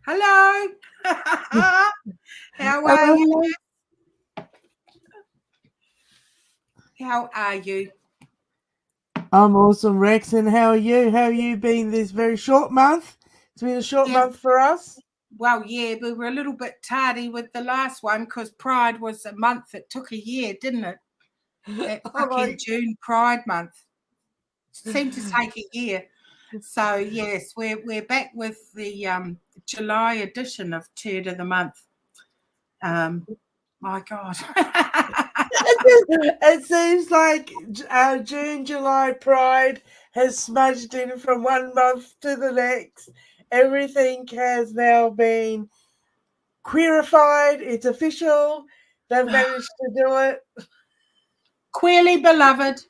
Hello. How are you? Hello. How are you? I'm awesome, Rex. And how are you? How have you been this very short month? It's been a short Yeah, month for us. well, yeah, we were a little bit tardy with the last one because Pride was a month. It took a year, didn't it? That I'm fucking like, June Pride month seemed to take a year. So yes, we're back with the July edition of Turd of the Month. My God. it seems like June, July Pride has smudged in from one month to the next. Everything has now been queerified. It's official. They've managed to do it. Queerly beloved,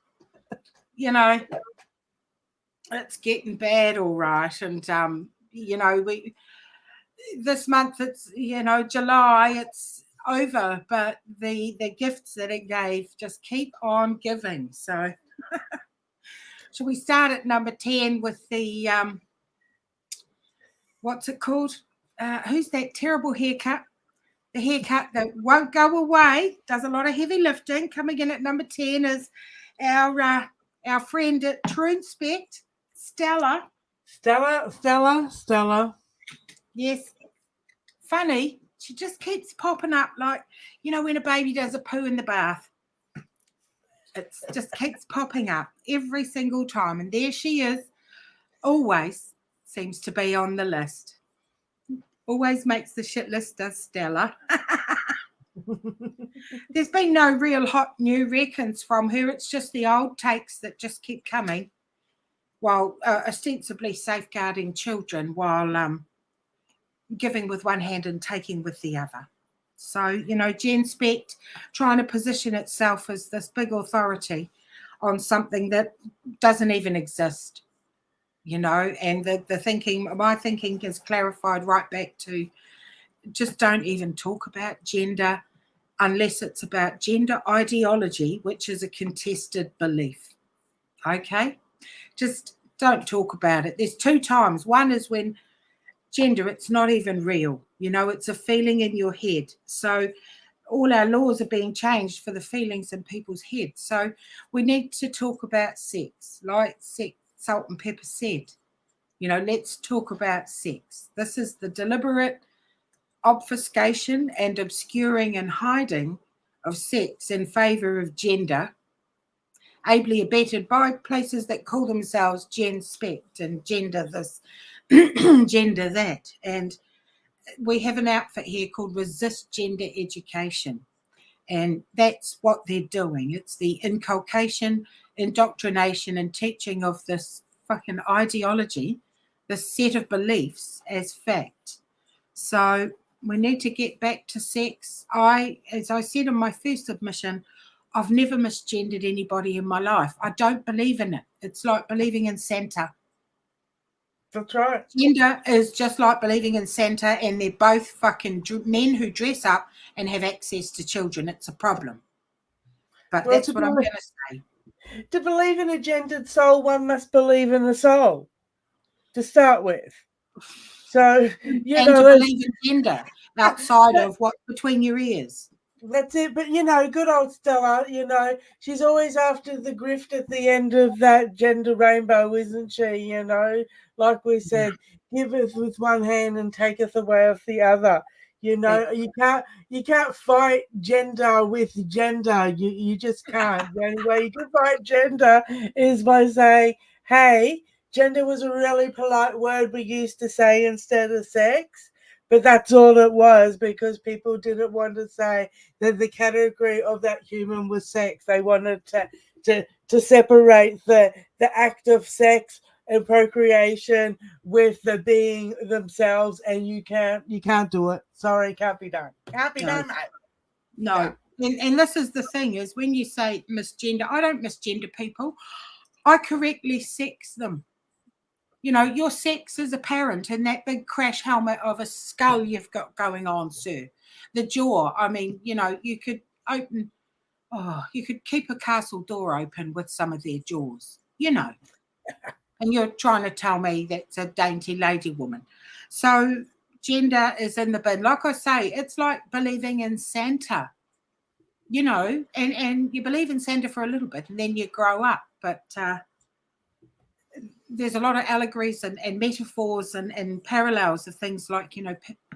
you know, it's getting bad, all right. And we this month it's July, it's over, but the gifts that it gave just keep on giving. So shall we start at number 10 with the what's it called? Who's that terrible haircut? The haircut that won't go away, does a lot of heavy lifting. Coming in at number 10 is our friend at Trunspect, Stella. Stella. Yes, funny. She just keeps popping up like, when a baby does a poo in the bath. It just keeps popping up every single time. And there she is, always seems to be on the list. Always makes the shit list, does Stella. There's been no real hot new reckons from her. It's just the old takes that just keep coming while ostensibly safeguarding children while giving with one hand and taking with the other. So, Gen Spect trying to position itself as this big authority on something that doesn't even exist, and the thinking, my thinking is clarified right back to just don't even talk about gender unless it's about gender ideology, which is a contested belief. Okay? Just don't talk about it. There's two times. One is when gender, it's not even real. It's a feeling in your head. So all our laws are being changed for the feelings in people's heads. So we need to talk about sex, like Salt and Pepper said. Let's talk about sex. This is the deliberate obfuscation and obscuring and hiding of sex in favour of gender, ably abetted by places that call themselves Gen Spect and gender this, gender that. And we have an outfit here called Resist Gender Education. And that's what they're doing. It's the inculcation, indoctrination, and teaching of this fucking ideology, this set of beliefs as fact. So we need to get back to sex. As I said in my first submission, I've never misgendered anybody in my life. I don't believe in it. It's like believing in Santa. That's right. Gender is just like believing in Santa, and they're both fucking men who dress up and have access to children. It's a problem. But Well, that's what I'm going to say. to believe in a gendered soul, one must believe in the soul to start with. So, And to believe in gender outside of what's between your ears. that's it. But, good old Stella, she's always after the grift at the end of that gender rainbow, isn't she? Like we said, giveth with one hand and taketh away with the other. You can't fight gender with gender. You just can't. The only way you can fight gender is by saying, hey, gender was a really polite word we used to say instead of sex. But that's all it was, because people didn't want to say that the category of that human was sex. They wanted to separate the act of sex and procreation with the being themselves, and you can't do it. Sorry, can't be done. Can't be No, done, mate. no. And this is the thing is when you say misgender, I don't misgender people. I correctly sex them. Your sex is apparent in that big crash helmet of a skull you've got going on, sir. The jaw. I mean, you could open, you could keep a castle door open with some of their jaws, And you're trying to tell me that's a dainty lady woman. So gender is in the bin. Like I say, it's like believing in Santa, you know, and you believe in Santa for a little bit and then you grow up. But there's a lot of allegories and metaphors and parallels of things like, you know,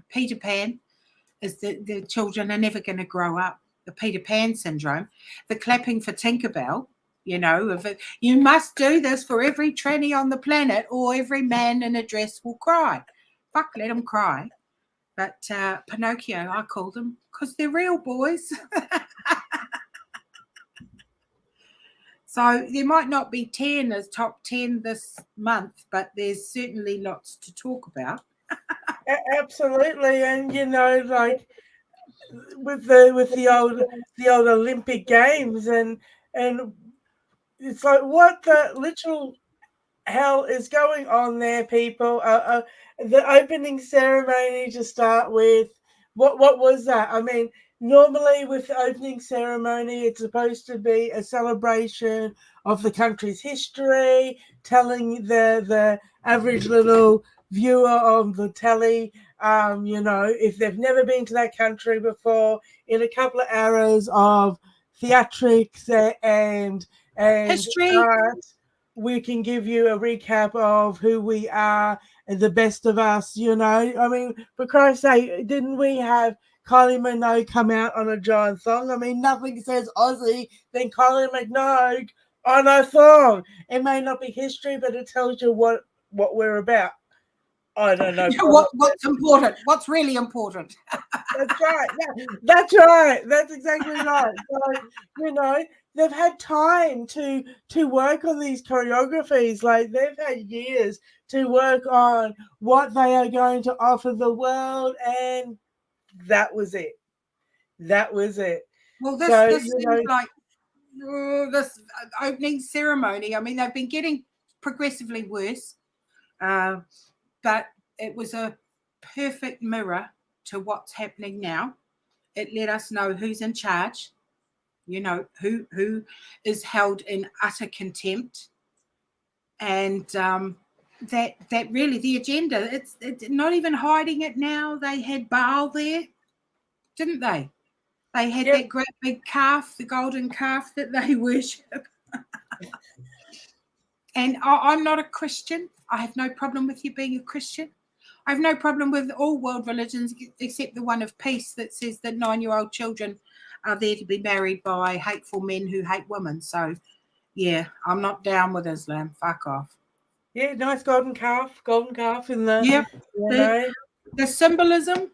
Peter Pan is the children are never going to grow up. The Peter Pan syndrome, the clapping for Tinkerbell, you know, of it, you must do this for every tranny on the planet or every man in a dress will cry. Fuck, let them cry. But Pinocchio, I call them, because they're real boys. So there might not be 10 as top 10 this month, but there's certainly lots to talk about. Absolutely, and you know, like with the old Olympic Games, and it's like, what the literal hell is going on there, people? The opening ceremony to start with, what was that? I mean, normally with the opening ceremony, it's supposed to be a celebration of the country's history, telling the average little viewer on the telly, you know, if they've never been to that country before, in a couple of hours of theatrics and History. art, we can give you a recap of who we are and the best of us, you know. I mean, for Christ's sake, didn't we have Kylie Minogue come out on a giant thong? I mean, nothing says Aussie than Kylie Minogue on a thong. It may not be history, but it tells you what we're about. I don't know. What's important? What's really important? That's right. Yeah, that's right. That's exactly right. So, you know, they've had time to work on these choreographies. Like, they've had years to work on what they are going to offer the world, and that was it. That was it. Well, So, this you seems know, like this opening ceremony. I mean, they've been getting progressively worse, but it was a perfect mirror to what's happening now. It let us know who's in charge, you know, who is held in utter contempt, and that really the agenda. It's not even hiding it now. They had Baal there, didn't they? They had yep. that great big calf, the golden calf that they worship. And I'm not a Christian. I have no problem with you being a Christian. I have no problem with all world religions except the one of peace that says that 9-year-old children are there to be married by hateful men who hate women. So, yeah, I'm not down with Islam. Fuck off. Yeah, nice golden calf in the, Yep. you know. The symbolism,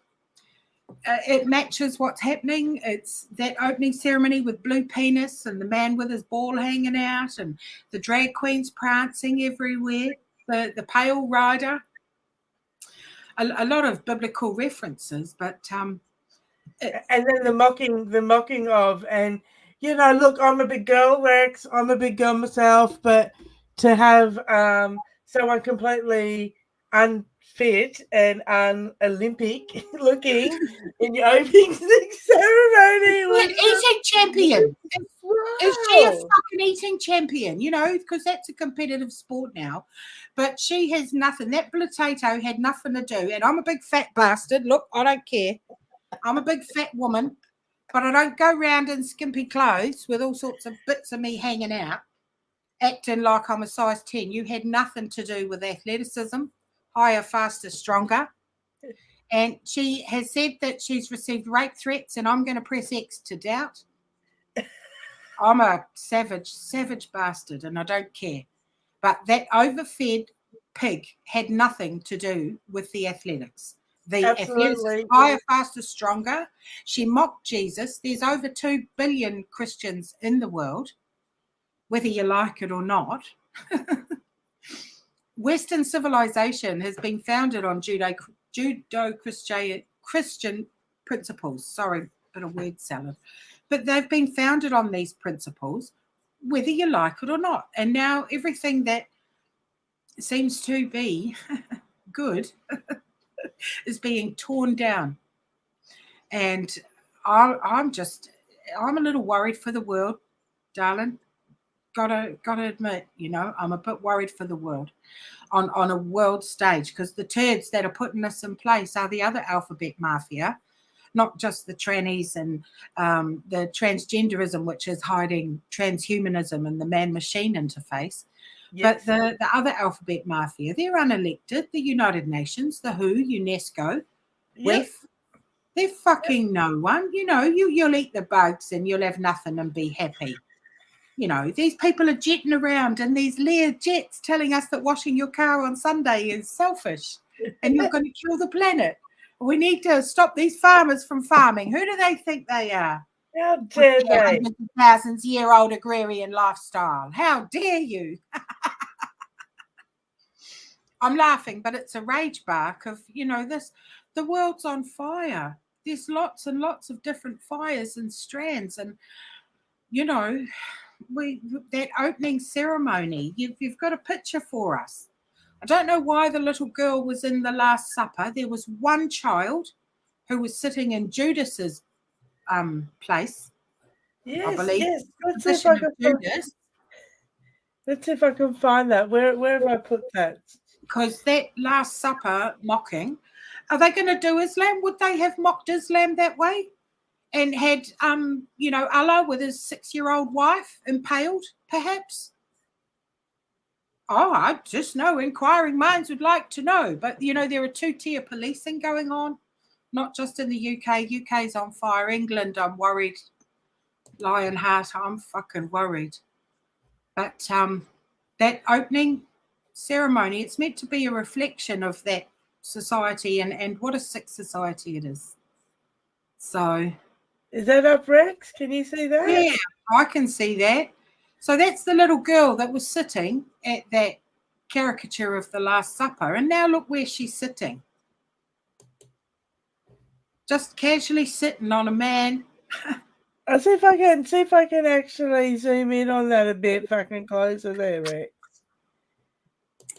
it matches what's happening. It's that opening ceremony with blue penis and the man with his ball hanging out and the drag queens prancing everywhere, the pale rider. A lot of biblical references, but And then the mocking of, and you know, look, I'm a big girl, Rex. I'm a big girl myself, but to have someone completely unfit and un-Olympic looking in your opening ceremony an was eating champion. Is she a wow. fucking eating champion? You know, because that's a competitive sport now. But she has nothing. That potato had nothing to do. And I'm a big fat bastard. Look, I don't care. I'm a big fat woman, but I don't go around in skimpy clothes with all sorts of bits of me hanging out, acting like I'm a size 10. You had nothing to do with athleticism, higher, faster, stronger. And she has said that she's received rape threats, and I'm going to press X to doubt. I'm a savage bastard, and I don't care. But that overfed pig had nothing to do with the athletics. The athletics is Absolutely. higher, faster, stronger. She mocked Jesus. There's over 2 billion Christians in the world, whether you like it or not. Western civilization has been founded on Judeo-Christian principles. Sorry, bit of word salad. But they've been founded on these principles, whether you like it or not. And now everything that seems to be good is being torn down. And I'm a little worried for the world, darling, gotta admit, I'm a bit worried for the world on a world stage, because the turds that are putting this in place are the other alphabet mafia, not just the trannies and the transgenderism, which is hiding transhumanism and the man-machine interface. Yes. But the other alphabet mafia, they're unelected. The United Nations, the WHO, UNESCO, Yep. WEF, they're fucking no one. You'll eat the bugs and you'll have nothing and be happy. These people are jetting around in these Lear jets telling us that washing your car on Sunday is selfish and you're going to kill the planet. We need to stop these farmers from farming. Who do they think they are? How dare they? Hundreds of thousands year old agrarian lifestyle. How dare you? I'm laughing, but it's a rage bark of, the world's on fire. There's lots and lots of different fires and strands. And, that opening ceremony, you've got a picture for us. I don't know why the little girl was in the Last Supper. There was one child who was sitting in Judas's place. Yes, I believe. yes. Let's see if I can find that. Where have I put that? Because that Last Supper mocking, are they going to do Islam? Would they have mocked Islam that way? And had, Allah with his 6-year-old wife impaled, perhaps? Oh, I just know. Inquiring minds would like to know. But, there are 2-tier policing going on, not just in the UK. UK's on fire. England, I'm worried. Lionheart, I'm fucking worried. But that opening ceremony, it's meant to be a reflection of that society and what a sick society it is. So... Is that up, Rex? Can you see that? Yeah, I can see that. So that's the little girl that was sitting at that caricature of the Last Supper. And now look where she's sitting. Just casually sitting on a man. I'll see if I can actually zoom in on that a bit fucking closer there, Rex.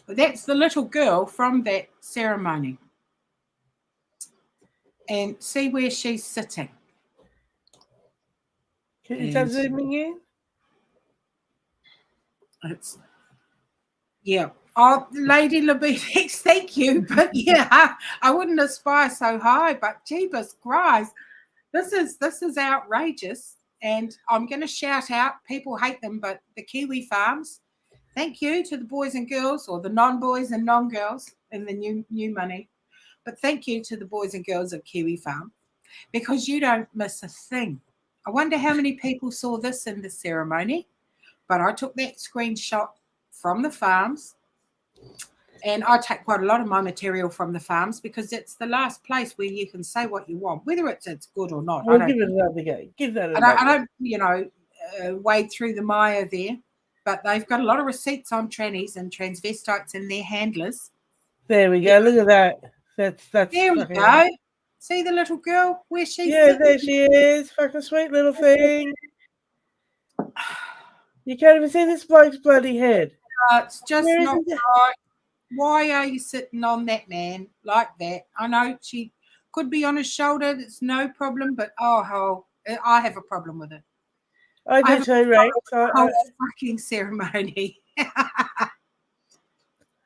That's the little girl from that ceremony. And see where she's sitting. Is that zooming in? Oh, Lady Labitex, thank you. But yeah, I wouldn't aspire so high, but jeebus Christ, this is outrageous. And I'm going to shout out, people hate them, but the Kiwi farms, thank you to the boys and girls, or the non-boys and non-girls in the new money. But thank you to the boys and girls of Kiwi Farm, because you don't miss a thing. I wonder how many people saw this in the ceremony, but I took that screenshot from the farms, and I take quite a lot of my material from the farms because it's the last place where you can say what you want, whether it's good or not. Well, give it another go. Give that another I don't wade through the mire there, but they've got a lot of receipts on trannies and transvestites and their handlers. There we go. Look at that. That's there we go. See the little girl where she's sitting? There she is. Fucking sweet little thing. You can't even see this bloke's bloody head. It's just not right. Why are you sitting on that man like that? I know she could be on his shoulder. It's no problem, but I have a problem with it. I do too, right? Fucking ceremony.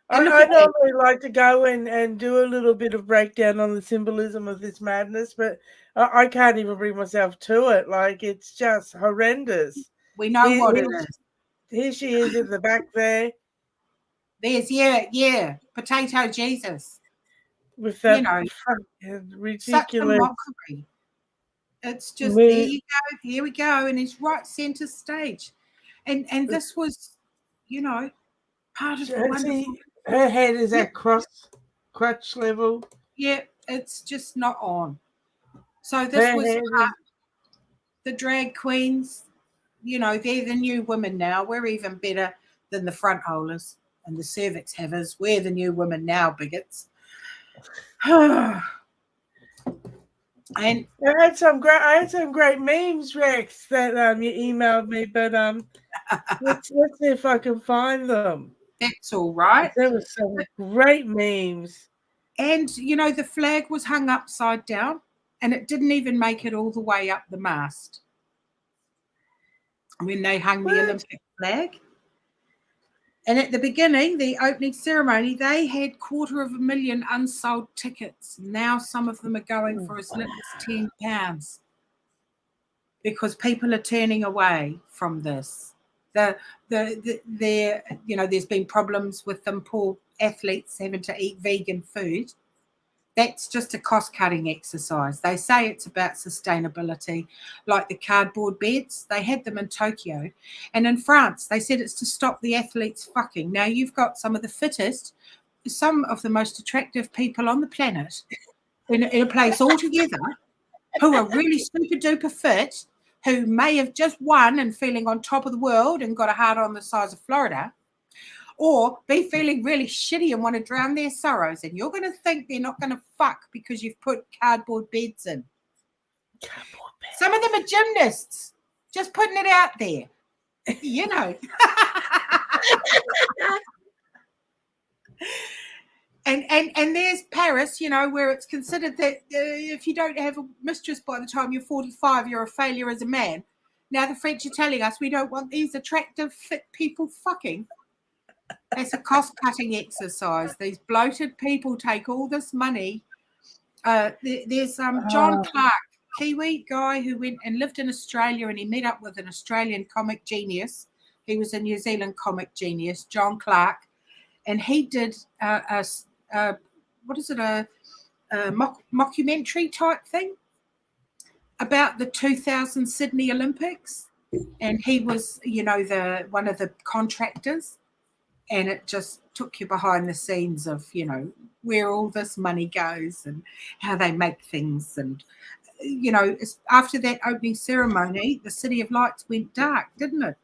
I normally like to go and do a little bit of breakdown on the symbolism of this madness, but I can't even bring myself to it. Like, it's just horrendous. We know what it is. Here she is in the back there. There's, Potato Jesus. With that ridiculous... Such a mockery. It's just, there you go, here we go, and it's right centre stage. And this was, part of the wonderful... Her head is at crutch level. Yeah, it's just not on. So this was the drag queens. They're the new women now. We're even better than the front holers and the cervix havers. We're the new women now, bigots. And I had some great memes, Rex, that you emailed me, but let's see if I can find them. That's all right. There were some great memes. And the flag was hung upside down, and it didn't even make it all the way up the mast when they hung the Olympic flag. And at the beginning, the opening ceremony, they had $250,000 unsold tickets. Now some of them are going for as little as £10 because people are turning away from this. There's been problems with them poor athletes having to eat vegan food. That's just a cost-cutting exercise. They say it's about sustainability, like the cardboard beds. They had them in Tokyo. And in France, they said it's to stop the athletes fucking. Now, you've got some of the fittest, some of the most attractive people on the planet in a place altogether who are really super-duper fit, who may have just won and feeling on top of the world and got a heart on the size of Florida, or be feeling really shitty and want to drown their sorrows. And you're going to think they're not going to fuck because you've put cardboard beds in. Some of them are gymnasts. Just putting it out there. You know. And there's Paris, where it's considered that if you don't have a mistress by the time you're 45, you're a failure as a man. Now the French are telling us we don't want these attractive, fit people fucking. It's a cost-cutting exercise. These bloated people take all this money. There's John Clark, Kiwi guy who went and lived in Australia, and he met up with an Australian comic genius. He was a New Zealand comic genius, John Clark, and he did a mockumentary type thing about the 2000 Sydney Olympics, and he was, one of the contractors. And it just took you behind the scenes of, where all this money goes and how they make things. And, after that opening ceremony, the City of Lights went dark, didn't it?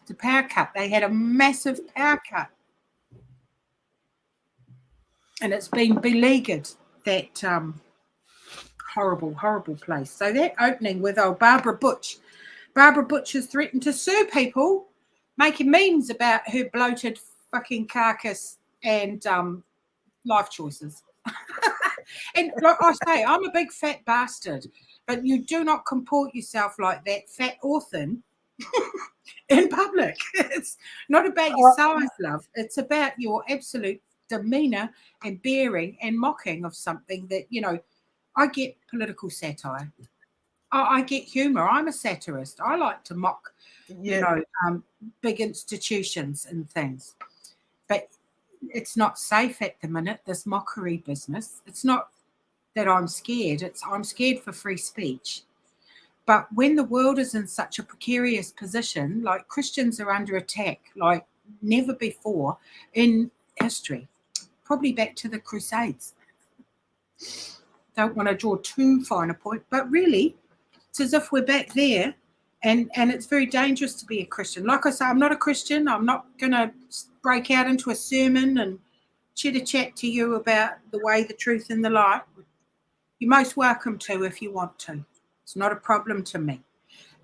The power cut. They had a massive power cut. And it's been beleaguered, that horrible, horrible place. So that opening with old Barbara Butch. Barbara Butch has threatened to sue people making memes about her bloated fucking carcass and life choices. And like I say, I'm a big fat bastard, but you do not comport yourself like that, fat or thin, in public. It's not about your size, love. It's about your absolute demeanour and bearing and mocking of something that, I get political satire. I get humour. I'm a satirist. I like to mock, big institutions and things. But it's not safe at the minute, this mockery business. It's not that I'm scared. I'm scared for free speech. But when the world is in such a precarious position, like Christians are under attack like never before in history, probably back to the Crusades. Don't want to draw too fine a point, but really, it's as if we're back there. And it's very dangerous to be a Christian. Like I say, I'm not a Christian. I'm not going to break out into a sermon and chitter-chat to you about the way, the truth, and the light. You're most welcome to if you want to. It's not a problem to me.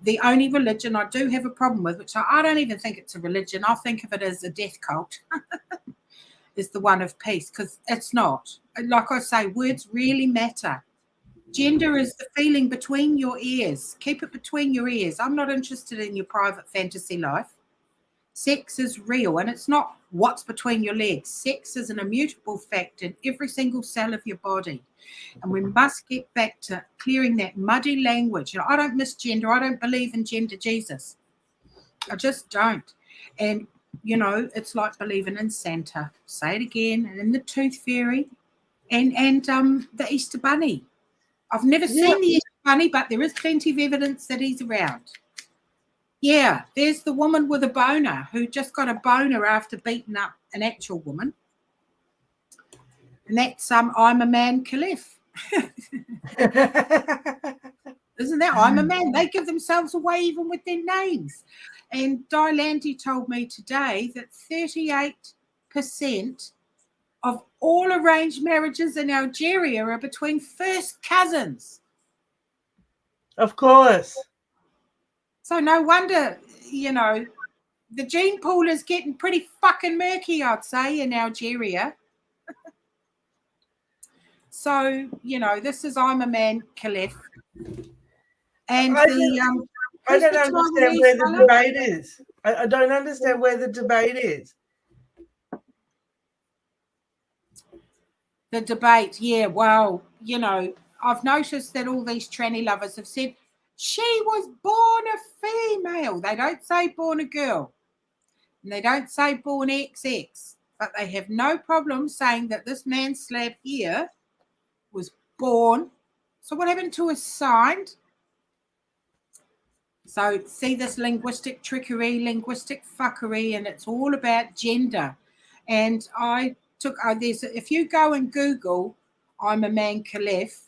The only religion I do have a problem with, which I don't even think it's a religion, I think of it as a death cult, is the one of peace, because it's not. Like I say, words really matter. Gender is the feeling between your ears. Keep it between your ears. I'm not interested in your private fantasy life. Sex is real, and it's not what's between your legs. Sex is an immutable fact in every single cell of your body. And we must get back to clearing that muddy language. I don't misgender. I don't believe in gender Jesus. I just don't. And, it's like believing in Santa. Say it again. And in the Tooth Fairy and the Easter Bunny. I've never seen the Easter Bunny, but there is plenty of evidence that he's around. Yeah, there's the woman with a boner who just got a boner after beating up an actual woman. And that's I'm a Man Khalif. Isn't that I'm a Man? They give themselves away even with their names. And Landy told me today that 38% of all arranged marriages in Algeria are between first cousins. Of course. So no wonder, the gene pool is getting pretty fucking murky, I'd say, in Algeria. So, this is I'm a Man Khalif. And I Who's don't the understand Taiwanese where the fella? debate is. I don't understand where the debate is. The debate, yeah, well, you know, I've noticed that all these tranny lovers have said she was born a female. They don't say born a girl. And they don't say born XX. But they have no problem saying that this man slab here was born. So what happened to his signed? So see this linguistic trickery, linguistic fuckery, and it's all about gender. And I took there's if you go and Google I'm a man Caliph,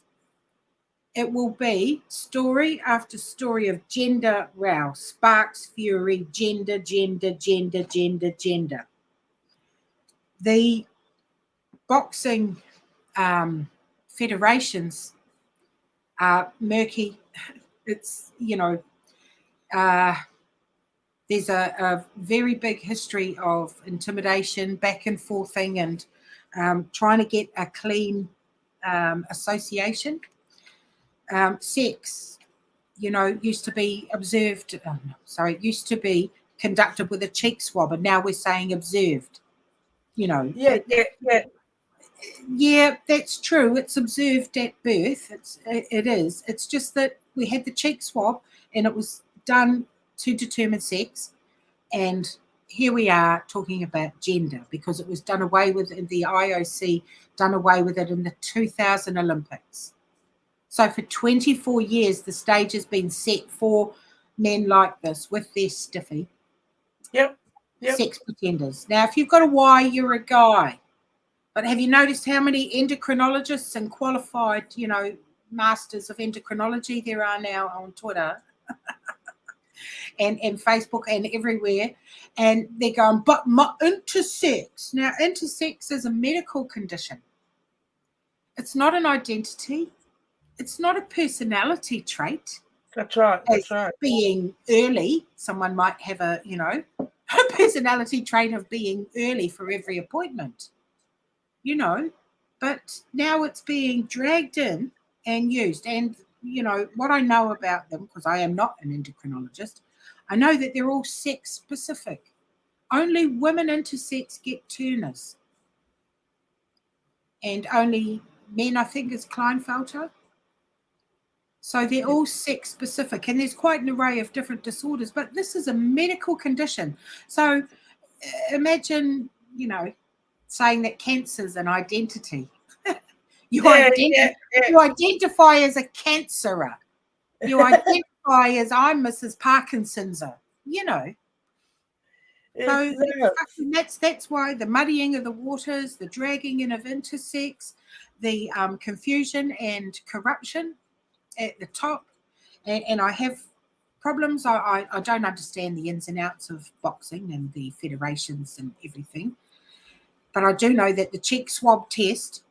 it will be story after story of gender row, sparks fury, gender, gender, gender, gender, gender. The boxing federations are murky. It's, you know, there's a very big history of intimidation, back and forthing, and trying to get a clean association. Sex, you know, used to be observed, used to be conducted with a cheek swab, and now we're saying observed. You know, Yeah. yeah, that's true. It's observed at birth. It is. It's just that we had the cheek swab, and it was done to determine sex, and here we are talking about gender because it was done away with in the IOC, done away with it in the 2000 Olympics. So for 24 years, the stage has been set for men like this with their stiffy. Yep. Sex pretenders. Now, if you've got a Y, you're a guy. But have you noticed how many endocrinologists and qualified, you know, masters of endocrinology there are now on Twitter and Facebook and everywhere? And they're going, but my intersex. Now, intersex is a medical condition. It's not an identity. It's not a personality trait. That's right. That's right. Being early, someone might have a, you know, a personality trait of being early for every appointment, you know, but now it's being dragged in and used. And, you know, what I know about them, because I am not an endocrinologist, I know that they're all sex specific. Only women intersex get turners. And only men, I think, is Klinefelter. So they're all sex specific, and there's quite an array of different disorders, but this is a medical condition. So imagine, you know, saying that cancer is an identity. You identify as a cancerer. You identify as I'm Mrs. Parkinson's, you know. So that's why the muddying of the waters, the dragging in of intersex, the confusion and corruption at the top, and I have problems. I don't understand the ins and outs of boxing and the federations and everything, but I do know that the cheek swab test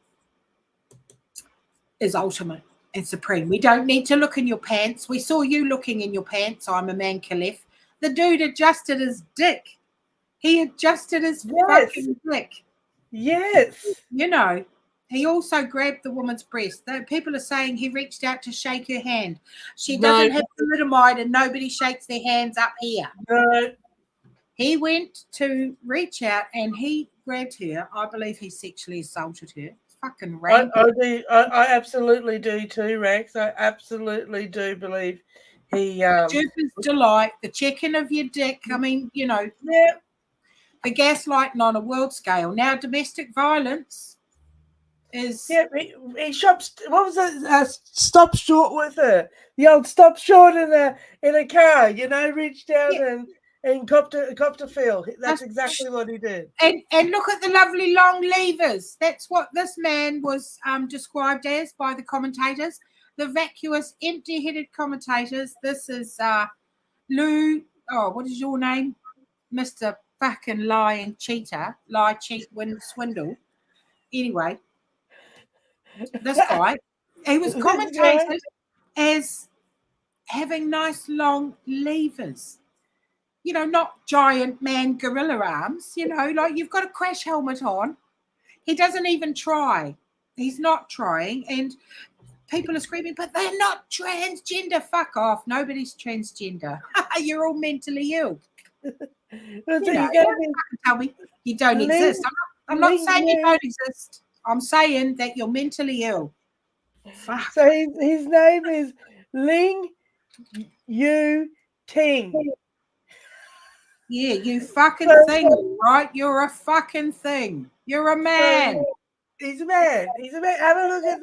is ultimate and supreme. We don't need to look in your pants. We saw you looking in your pants. I'm a man, Caliph. The dude adjusted his dick. He adjusted his fucking dick. Yes. You know, he also grabbed the woman's breast. People are saying he reached out to shake her hand. She doesn't have thalidomide and nobody shakes their hands up here. No. He went to reach out and he grabbed her. I believe he sexually assaulted her. Fucking rain. I absolutely do too, Rex. I absolutely do believe he Jupiter's delight, the checking of your dick. I mean, you know, the gaslighting on a world scale. Now, domestic violence is he shops. What was it? Stop short with her. The old stop short in a car. You know, reached down and copped a feel. That's exactly what he did. And look at the lovely long levers. That's what this man was described as by the commentators, the vacuous, empty-headed commentators. This is Lou. Oh, what is your name, Mr. Fucking lying cheater, lie, cheat, win, swindle. Anyway, this guy, he was commentated as having nice long levers. You know, not giant man gorilla arms, you know, like you've got a crash helmet on. He doesn't even try. He's not trying. And people are screaming, but they're not transgender. Fuck off. Nobody's transgender. You're all mentally ill. So You you're know, going don't to be fucking tell me you don't Ling, exist. I'm not Ling saying you Yu. don't exist. I'm saying that you're mentally ill. Fuck. So his name is Ling Yu Ting. Yeah, you fucking So, thing, right? You're a fucking thing. You're a man. so he's a man. He's a man. Have a look at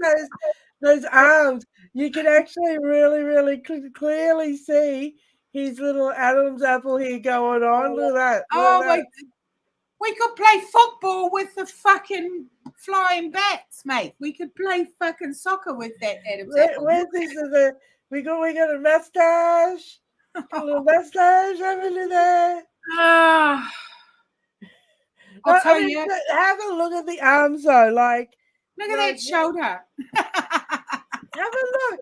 those arms. You can actually really clearly see his little Adam's apple here going on. Look at that. Look Oh, at that. we could play football with the fucking flying bats, mate. We could play fucking soccer with that Adam's apple. Where's this? We got a mustache. Got a little mustache over there. Ah, I'll tell you. Have a look at the arms though. Look at that shoulder. Have a look.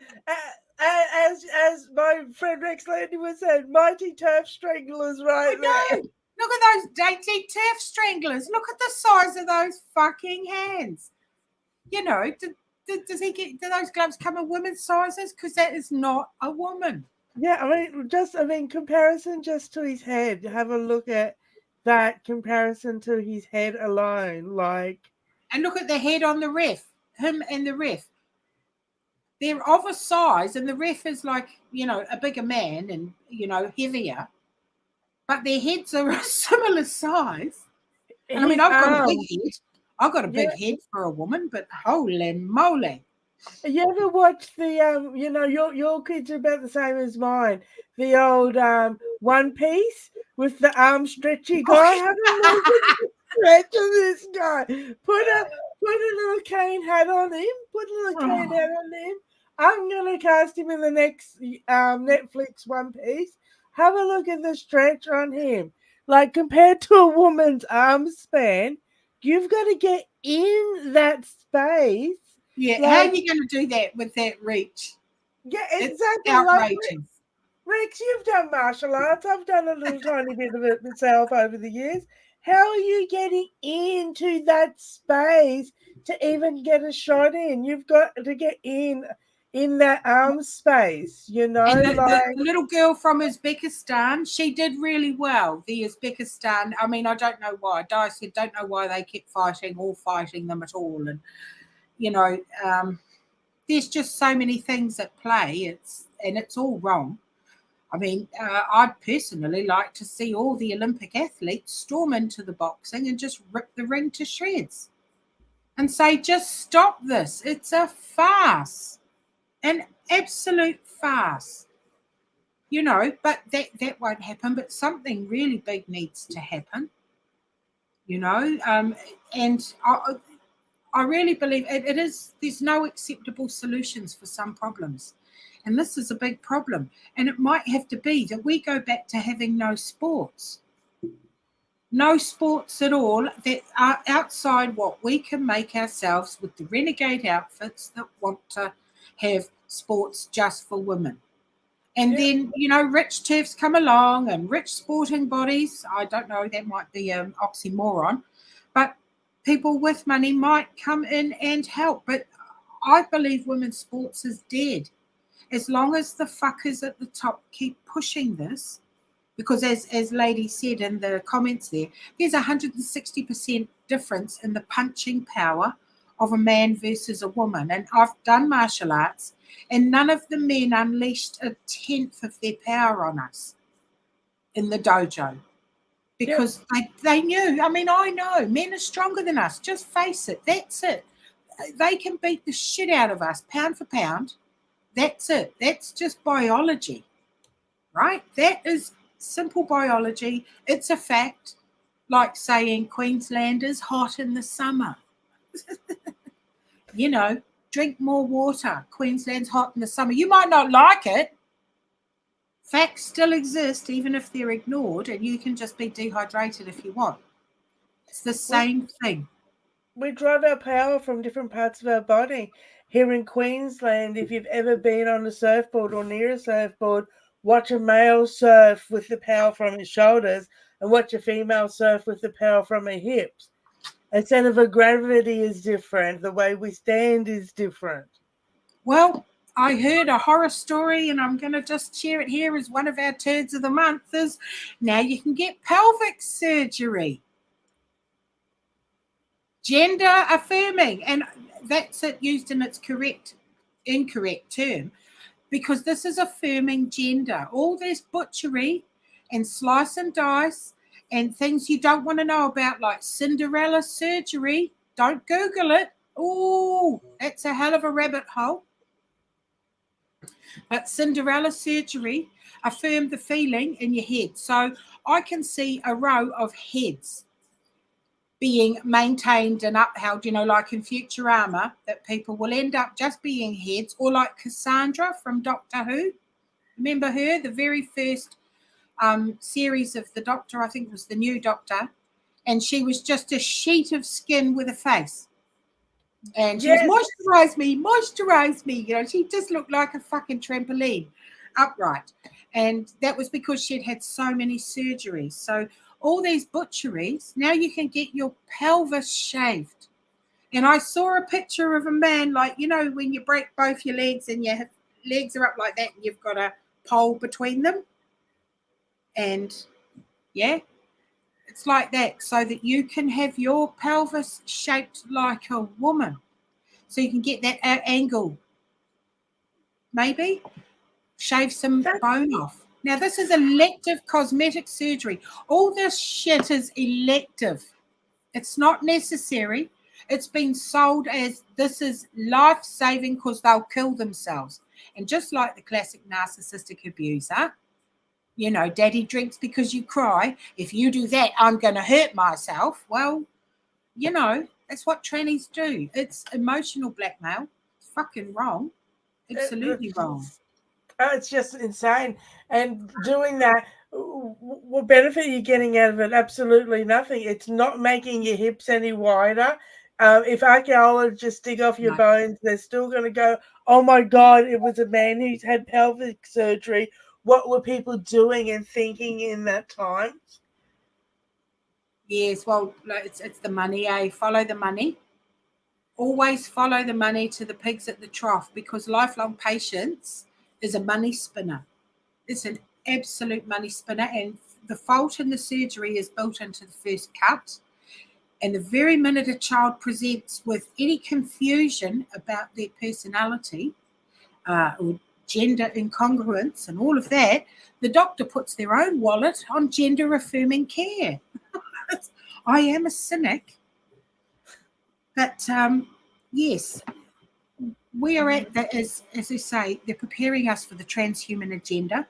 As my friend Rex Landy was saying, mighty turf stranglers right there. Look at those dainty turf stranglers. Look at the size of those fucking hands. You know, do those gloves come in women's sizes? Because that is not a woman. Yeah, comparison just to his head. Have a look at that comparison to his head alone. And look at the head on the ref. Him and the ref. They're of a size, and the ref is like, a bigger man and, heavier. But their heads are a similar size. And I mean, I've got a big head. I've got a big head for a woman, but holy moly. You ever watch the your kids are about the same as mine. The old One Piece with the arm stretchy guy. Have a look at the stretch of this guy. Put a little cane hat on him. I'm gonna cast him in the next Netflix One Piece. Have a look at the stretch on him. Like compared to a woman's arm span, you've got to get in that space. Yeah, how are you going to do that with that reach? Yeah, exactly. It's outrageous. Rex, you've done martial arts. I've done a little tiny bit of it myself over the years. How are you getting into that space to even get a shot in? You've got to get in that arm space, And the little girl from Uzbekistan, she did really well. The Uzbekistan, I mean, I don't know why. Di said, don't know why they kept fighting them at all. And there's just so many things at play. It's all wrong. I mean, I'd personally like to see all the Olympic athletes storm into the boxing and just rip the ring to shreds and say, just stop this. It's a farce, an absolute farce. But that won't happen. But something really big needs to happen. And I really believe it is. There's no acceptable solutions for some problems. And this is a big problem. And it might have to be that we go back to having no sports. No sports at all that are outside what we can make ourselves with the renegade outfits that want to have sports just for women. And then, rich turfs come along and rich sporting bodies. I don't know, that might be an oxymoron. But people with money might come in and help. But I believe women's sports is dead. As long as the fuckers at the top keep pushing this, because as Lady said in the comments there's 160% difference in the punching power of a man versus a woman. And I've done martial arts, and none of the men unleashed a tenth of their power on us in the dojo. Because they knew. I mean, I know men are stronger than us. Just face it. That's it. They can beat the shit out of us, pound for pound. That's it. That's just biology, right? That is simple biology. It's a fact. Like saying Queenslanders hot in the summer. Drink more water. Queensland's hot in the summer. You might not like it. Facts still exist, even if they're ignored, and you can just be dehydrated if you want. It's the same thing. We drive our power from different parts of our body. Here in Queensland, if you've ever been on a surfboard or near a surfboard, watch a male surf with the power from his shoulders and watch a female surf with the power from her hips. The center of gravity is different. The way we stand is different. Well, I heard a horror story, and I'm going to just share it here as one of our turds of the month. Is now you can get pelvic surgery, gender affirming, and that's it used in its incorrect term, because this is affirming gender. All this butchery and slice and dice and things you don't want to know about, like Cinderella surgery. Don't Google it. Oh, that's a hell of a rabbit hole. But Cinderella surgery affirmed the feeling in your head. So I can see a row of heads being maintained and upheld, like in Futurama, that people will end up just being heads, or like Cassandra from Doctor Who. Remember her, the very first series of the Doctor, I think it was the new Doctor, and she was just a sheet of skin with a face. And she was moisturize me. She just looked like a fucking trampoline, upright. And that was because she'd had so many surgeries. So all these butcheries, now you can get your pelvis shaved. And I saw a picture of a man, like, when you break both your legs and your legs are up like that and you've got a pole between them. And yeah, it's like that, so that you can have your pelvis shaped like a woman. So you can get that angle. Maybe shave some bone off. Now, this is elective cosmetic surgery. All this shit is elective. It's not necessary. It's been sold as this is life-saving because they'll kill themselves. And just like the classic narcissistic abuser, daddy drinks because you cry. If you do that, I'm going to hurt myself. Well, that's what trannies do. It's emotional blackmail. It's fucking wrong. Absolutely wrong. It's just insane. And doing that, what benefit are you getting out of it? Absolutely nothing. It's not making your hips any wider. If archaeologists dig off your bones, they're still going to go, oh my God, it was a man who's had pelvic surgery. What were people doing and thinking in that time? Yes, well, it's the money, eh? Follow the money. Always follow the money to the pigs at the trough, because lifelong patience is a money spinner. It's an absolute money spinner, and the fault in the surgery is built into the first cut. And the very minute a child presents with any confusion about their personality or gender incongruence and all of that, the doctor puts their own wallet on gender affirming care. I am a cynic, but yes, we are at that, as I say, they're preparing us for the transhuman agenda.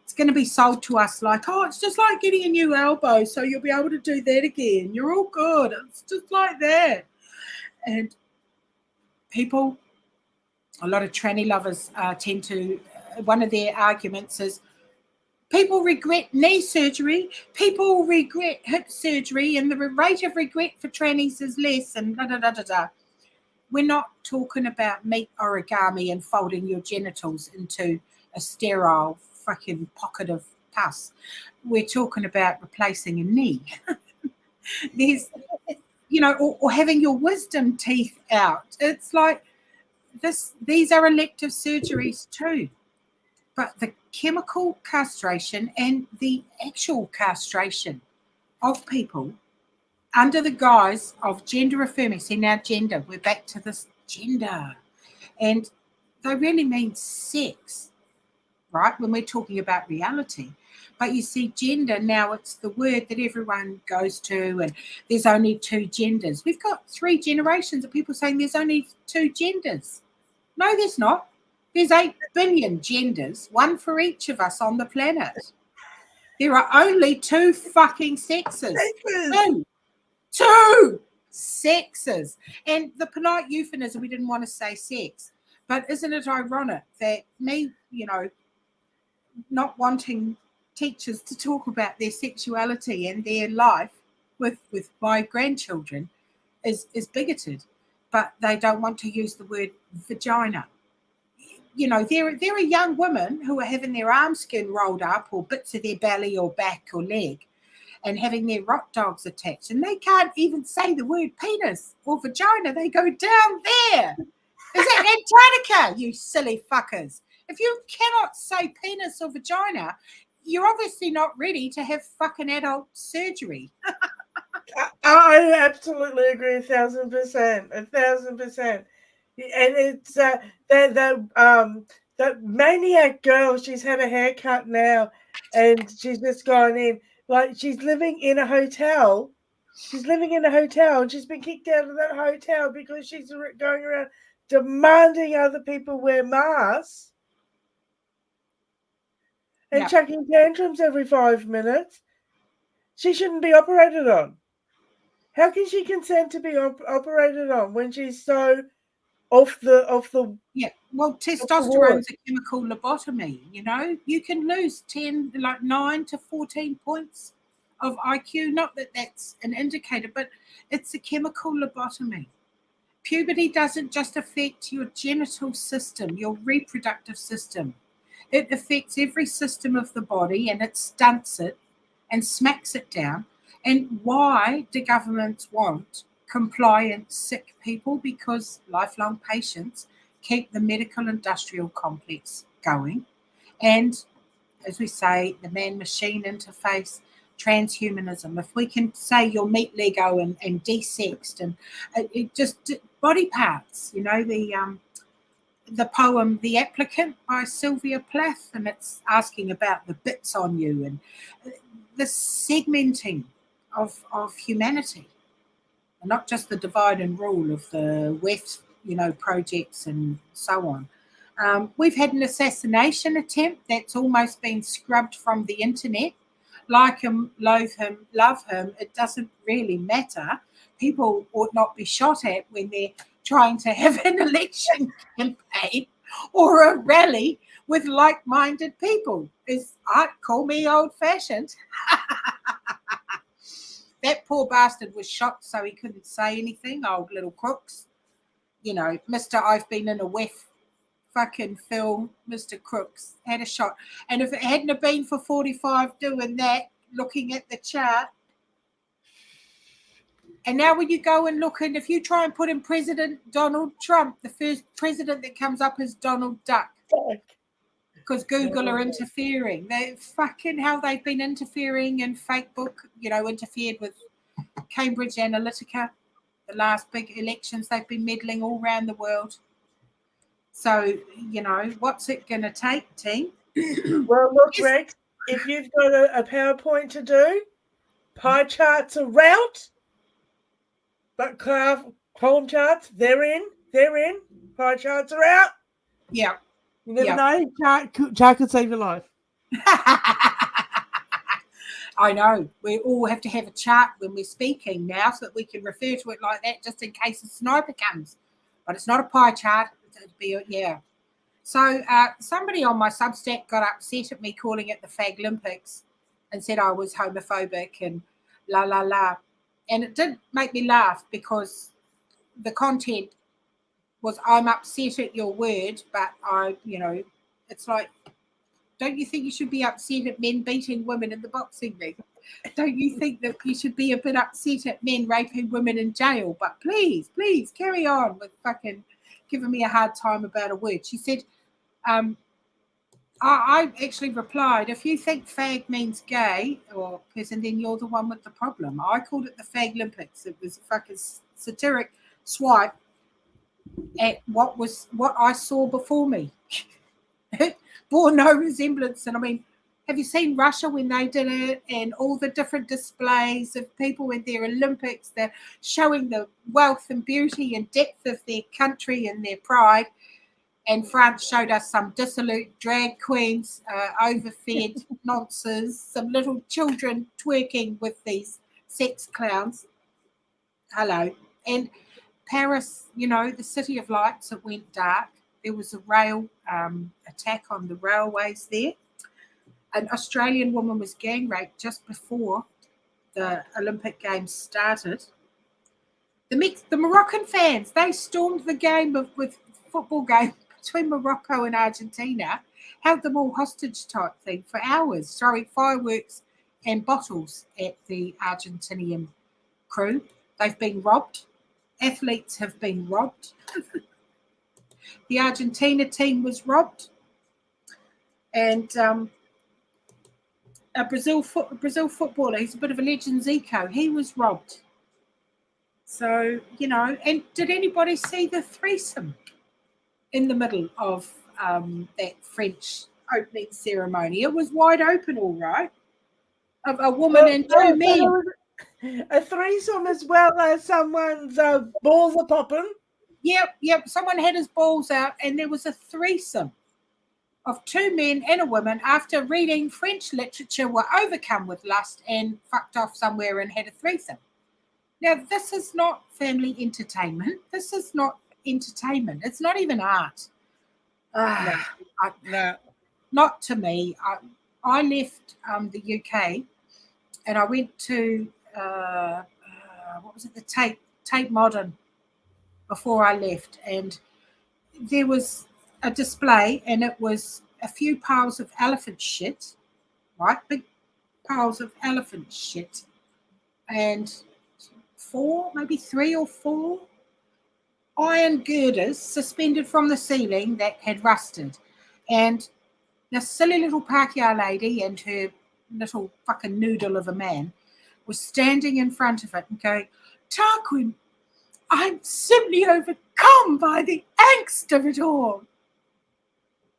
It's going to be sold to us like, oh, it's just like getting a new elbow, so you'll be able to do that again. You're all good. It's just like that. And people, a lot of tranny lovers tend to, one of their arguments is, people regret knee surgery, people regret hip surgery, and the rate of regret for trannies is less, and da-da-da-da-da. We're not talking about meat origami and folding your genitals into a sterile fucking pocket of pus. We're talking about replacing a knee. There's, or having your wisdom teeth out. It's like this. These are elective surgeries too. But the chemical castration and the actual castration of people under the guise of gender affirming. See, now gender, we're back to this gender. And they really mean sex, right, when we're talking about reality. But you see, gender, now it's the word that everyone goes to, and there's only two genders. We've got 3 generations of people saying there's only 2 genders. No, there's not. There's 8 billion genders, one for each of us on the planet. There are only 2 fucking sexes. 2 sexes. And the polite euphemism, we didn't want to say sex. But isn't it ironic that me, not wanting teachers to talk about their sexuality and their life with my grandchildren is bigoted, but they don't want to use the word vagina. There are young women who are having their arm skin rolled up, or bits of their belly or back or leg, and having their rot dogs attached, and they can't even say the word penis or vagina. They go down there. Is it Antarctica, you silly fuckers? If you cannot say penis or vagina, you're obviously not ready to have fucking adult surgery. I absolutely agree 1,000%. 1,000%. And it's that maniac girl, she's had a haircut now and she's just gone in. Like she's living in a hotel. She's living in a hotel and she's been kicked out of that hotel because she's going around demanding other people wear masks and Yep. chucking tantrums every 5 minutes. She shouldn't be operated on. How can she consent to be operated on when she's so off the Yeah, well, ward? testosterone's a chemical lobotomy. You know, you can lose 10, like 9 to 14 points of IQ. Not that that's an indicator, but it's a chemical lobotomy. Puberty doesn't just affect your genital system, your reproductive system. It affects every system of the body and it stunts it and smacks it down. And why do governments want compliant sick people? Because lifelong patients keep the medical industrial complex going. And as we say, the man machine interface, transhumanism. If we can say you're meat Lego and desexed and it just body parts, you know, the poem The Applicant by Sylvia Plath, and it's asking about the bits on you and the segmenting of humanity, and not just the divide and rule of the West, you know, projects and so on. We've had an assassination attempt that's almost been scrubbed from the internet. Like him, loathe him, love him, it doesn't really matter. People ought not be shot at when they're trying to have an election campaign or a rally with like-minded people. I'd call me old-fashioned. That poor bastard was shot so he couldn't say anything, old little crooks. You know, Mr. I've been in a whiff fucking film, Mr. Crooks had a shot. And if it hadn't have been for 45 doing that, looking at the chart, and now when you go and look, and if you try and put in President Donald Trump, the first president that comes up is Donald Duck. Because Google are interfering. They fucking how they've been interfering in Facebook, you know, interfered with Cambridge Analytica, the last big elections. They've been meddling all around the world. So, you know, what's it going to take, team? Well, look, Rex, if you've got a PowerPoint to do, pie charts are out, but column charts, they're in. Pie charts are out. Yeah. You never know. Chart could save your life. I know. We all have to have a chart when we're speaking now so that we can refer to it like that just in case a sniper comes. But it's not a pie chart. It'd be, yeah. So somebody on my Substack got upset at me calling it the Fag Olympics and said I was homophobic and la, la, la. And it did make me laugh because the content was I'm upset at your word, but it's like, don't you think you should be upset at men beating women in the boxing ring? Don't you think that you should be a bit upset at men raping women in jail? But please carry on with fucking giving me a hard time about a word. She said, I actually replied, if you think fag means gay or person, then you're the one with the problem. I called it the Fag Olympics. It was a fucking satiric swipe at what I saw before me. It bore no resemblance. And I mean, have you seen Russia when they did it and all the different displays of people with their Olympics? They're showing the wealth and beauty and depth of their country and their pride. And France showed us some dissolute drag queens, overfed nonsense, some little children twerking with these sex clowns. Hello. And Paris, you know, the city of lights, it went dark. There was a rail attack on the railways there. An Australian woman was gang raped just before the Olympic Games started. The Moroccan fans, they stormed the game with football game between Morocco and Argentina, held them all hostage type thing for hours, throwing fireworks and bottles at the Argentinian crew. They've been robbed. Athletes have been robbed. The Argentina team was robbed, and a Brazil footballer, he's a bit of a legend, Zico, he was robbed. So, and did anybody see the threesome in the middle of that French opening ceremony? It was wide open, all right, of a woman and two men. A threesome as well as someone's balls are popping. Yep. Someone had his balls out, and there was a threesome of two men and a woman after reading French literature, were overcome with lust and fucked off somewhere and had a threesome. Now, this is not family entertainment. This is not entertainment. It's not even art. No. Not to me. I left the UK, and I went to what was it? The Tate Modern before I left, and there was a display, and it was a few piles of elephant shit, right? Big piles of elephant shit, and maybe 3 or 4 iron girders suspended from the ceiling that had rusted. And the silly little Pākehā lady and her little fucking noodle of a man was standing in front of it and going, Tarquin, I'm simply overcome by the angst of it all.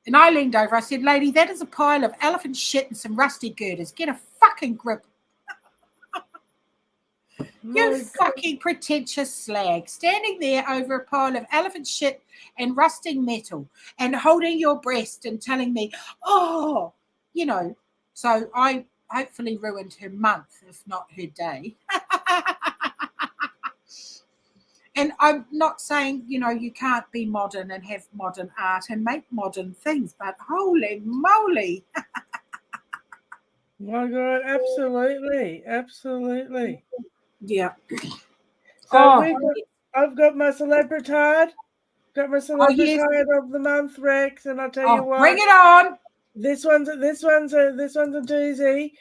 And I leaned over, I said, lady, that is a pile of elephant shit and some rusty girders. Get a fucking grip. You fucking pretentious slag, standing there over a pile of elephant shit and rusting metal and holding your breast and telling me, so I hopefully ruined her month, if not her day. And I'm not saying, you can't be modern and have modern art and make modern things, but holy moly. My God, absolutely. Yeah. So I've got my celebritard. Got my celebritard of the month, Rex, and I'll tell you what. Bring it on. This one's a doozy.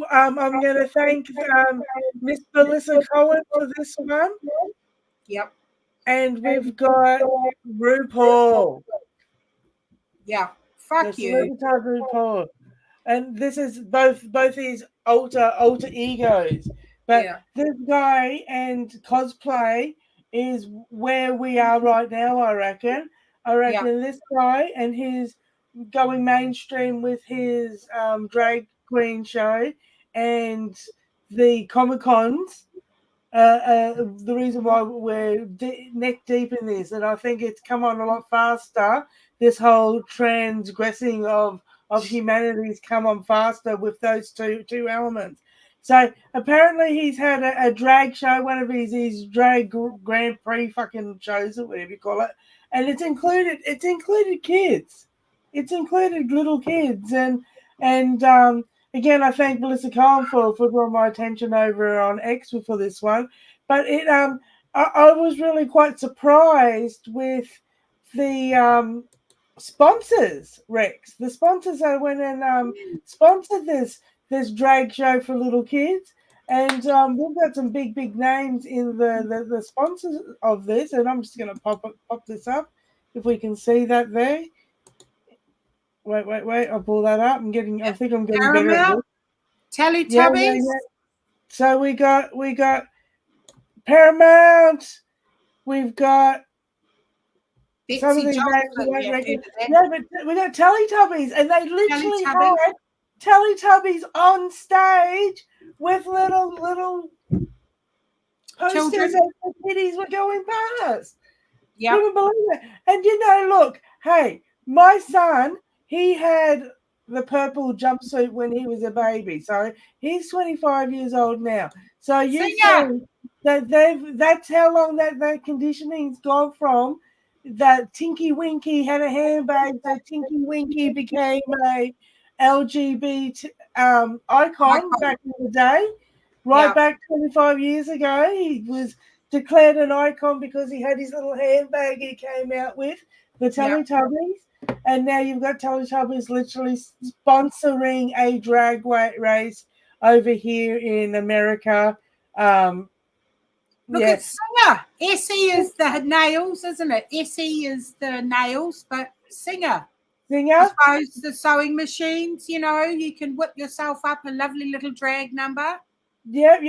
I'm going to thank Miss Melissa Cohen for this one. Yep. And we've got RuPaul. Yeah. Fuck the you. Celebritard RuPaul. And this is both his alter egos. But this guy and cosplay is where we are right now, I reckon. This guy and his going mainstream with his drag queen show and the Comic-Cons. The reason why we're neck deep in this, and I think it's come on a lot faster. This whole transgressing of humanity's come on faster with those two elements. So apparently he's had a drag show, one of his drag Grand Prix fucking shows or whatever you call it, and it's included kids, it's included little kids, and again, I thank Melissa Cohen for drawing my attention over on X for this one. But I was really quite surprised with the sponsors, Rex. The sponsors that went and sponsored this drag show for little kids. And we've got some big names in the sponsors of this. And I'm just going to pop this up if we can see that there. Wait. I'll pull that up. I think I'm getting better at this. Teletubbies. Yeah. So we got Paramount. We've got some of these names. But we got Teletubbies, and they literally had Teletubbies on stage with little posters as the kiddies were going past. Yeah, couldn't believe it. And look, hey, my son, he had the purple jumpsuit when he was a baby. So he's 25 years old now. So you see that that's how long that conditioning's gone from that Tinky Winky had a handbag, so Tinky Winky became a LGBT icon back in the day. Back 25 years ago, he was declared an icon because he had his little handbag he came out with, the Teletubbies. And now you've got Teletubbies literally sponsoring a drag race over here in America. Look Yeah. at Singer. Essie is the nails, isn't it? Essie is the nails, but Singer. I Singer. suppose the sewing machines, you know, you can whip yourself up a lovely little drag number. Yep.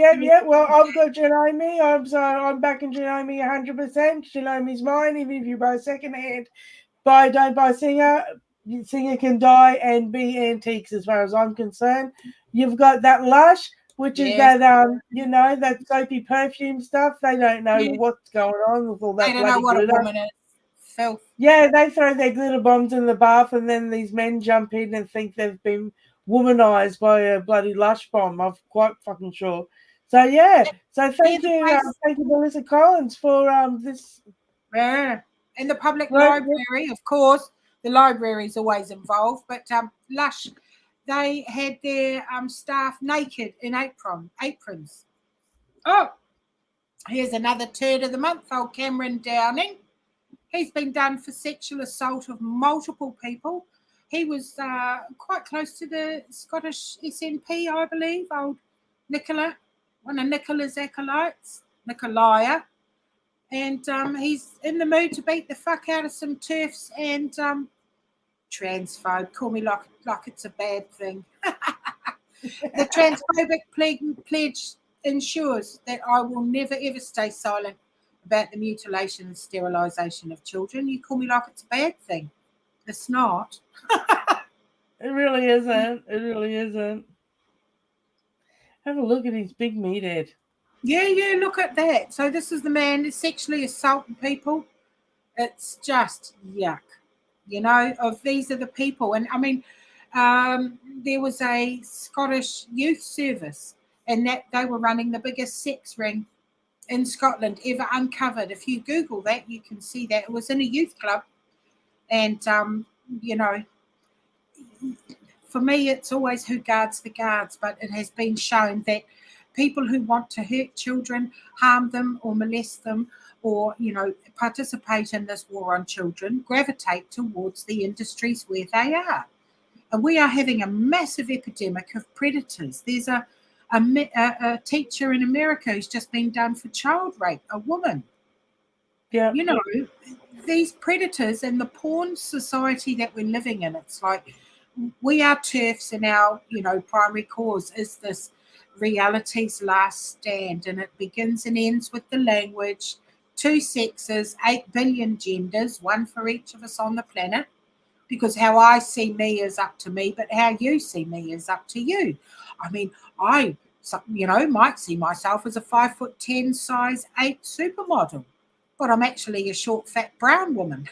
Well, I've got Janome. I'm back in Janome 100%. Janome's mine. Even if you buy secondhand, don't buy Singer. Singer can die and be antiques as far as I'm concerned. You've got that Lush, which is Yes. that that soapy perfume stuff. They don't know Yeah. what's going on with all that They don't know bloody what glitter. a woman is. Filth. Yeah, they throw their glitter bombs in the bath, and then these men jump in and think they've been womanized by a bloody Lush bomb. I'm quite fucking sure. So yeah, so thank you, Melissa Collins, for this. Yeah. In the public Right. library, of course, the library is always involved, but Lush, they had their staff naked in aprons. Oh, here's another turd of the month, old Cameron Downing. He's been done for sexual assault of multiple people. He was quite close to the Scottish SNP, I believe, old Nicola, one of Nicola's acolytes, Nicolia. And he's in the mood to beat the fuck out of some turfs and transphobe. Call me like it's a bad thing. The transphobic pledge ensures that I will never ever stay silent about the mutilation and sterilisation of children. You call me like it's a bad thing. It's not. It really isn't. It really isn't. Have a look at his big meathead. Yeah, look at that. So this is the man that's sexually assaulting people. It's just yuck. You know, these are the people. And I mean, there was a Scottish youth service, and that they were running the biggest sex ring in Scotland ever uncovered. If you Google that, you can see that. It was in a youth club. And, you know, for me, it's always who guards the guards, but it has been shown that people who want to hurt children, harm them or molest them, or, you know, participate in this war on children, gravitate towards the industries where they are. And we are having a massive epidemic of predators. There's a teacher in America who's just been done for child rape, a woman. Yeah. You know, these predators and the porn society that we're living in, it's like we are turfs, and our, you know, primary cause is this reality's last stand, and it begins and ends with the language, 2 sexes, 8 billion genders, one for each of us on the planet, because how I see me is up to me, but how you see me is up to you. I mean, I, you know, might see myself as a 5'10", size 8 supermodel, but I'm actually a short, fat, brown woman.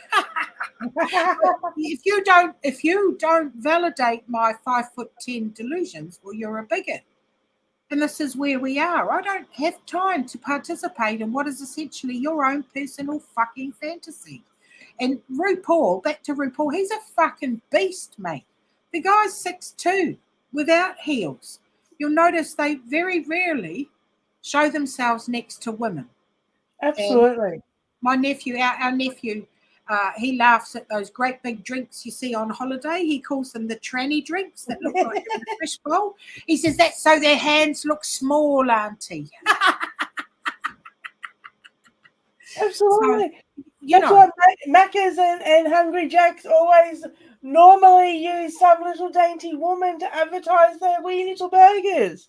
if you don't validate my 5'10" delusions, well, you're a bigot. And this is where we are. I don't have time to participate in what is essentially your own personal fucking fantasy. And RuPaul, back to RuPaul, he's a fucking beast, mate. The guy's 6'2", without heels. You'll notice they very rarely show themselves next to women. Absolutely. And my nephew, our nephew, he laughs at those great big drinks you see on holiday. He calls them the tranny drinks that look like they're in a fish bowl. He says that's so their hands look small, Auntie. Absolutely. So, you that's know, what Macca's and Hungry Jack's always normally use some little dainty woman to advertise their wee little burgers.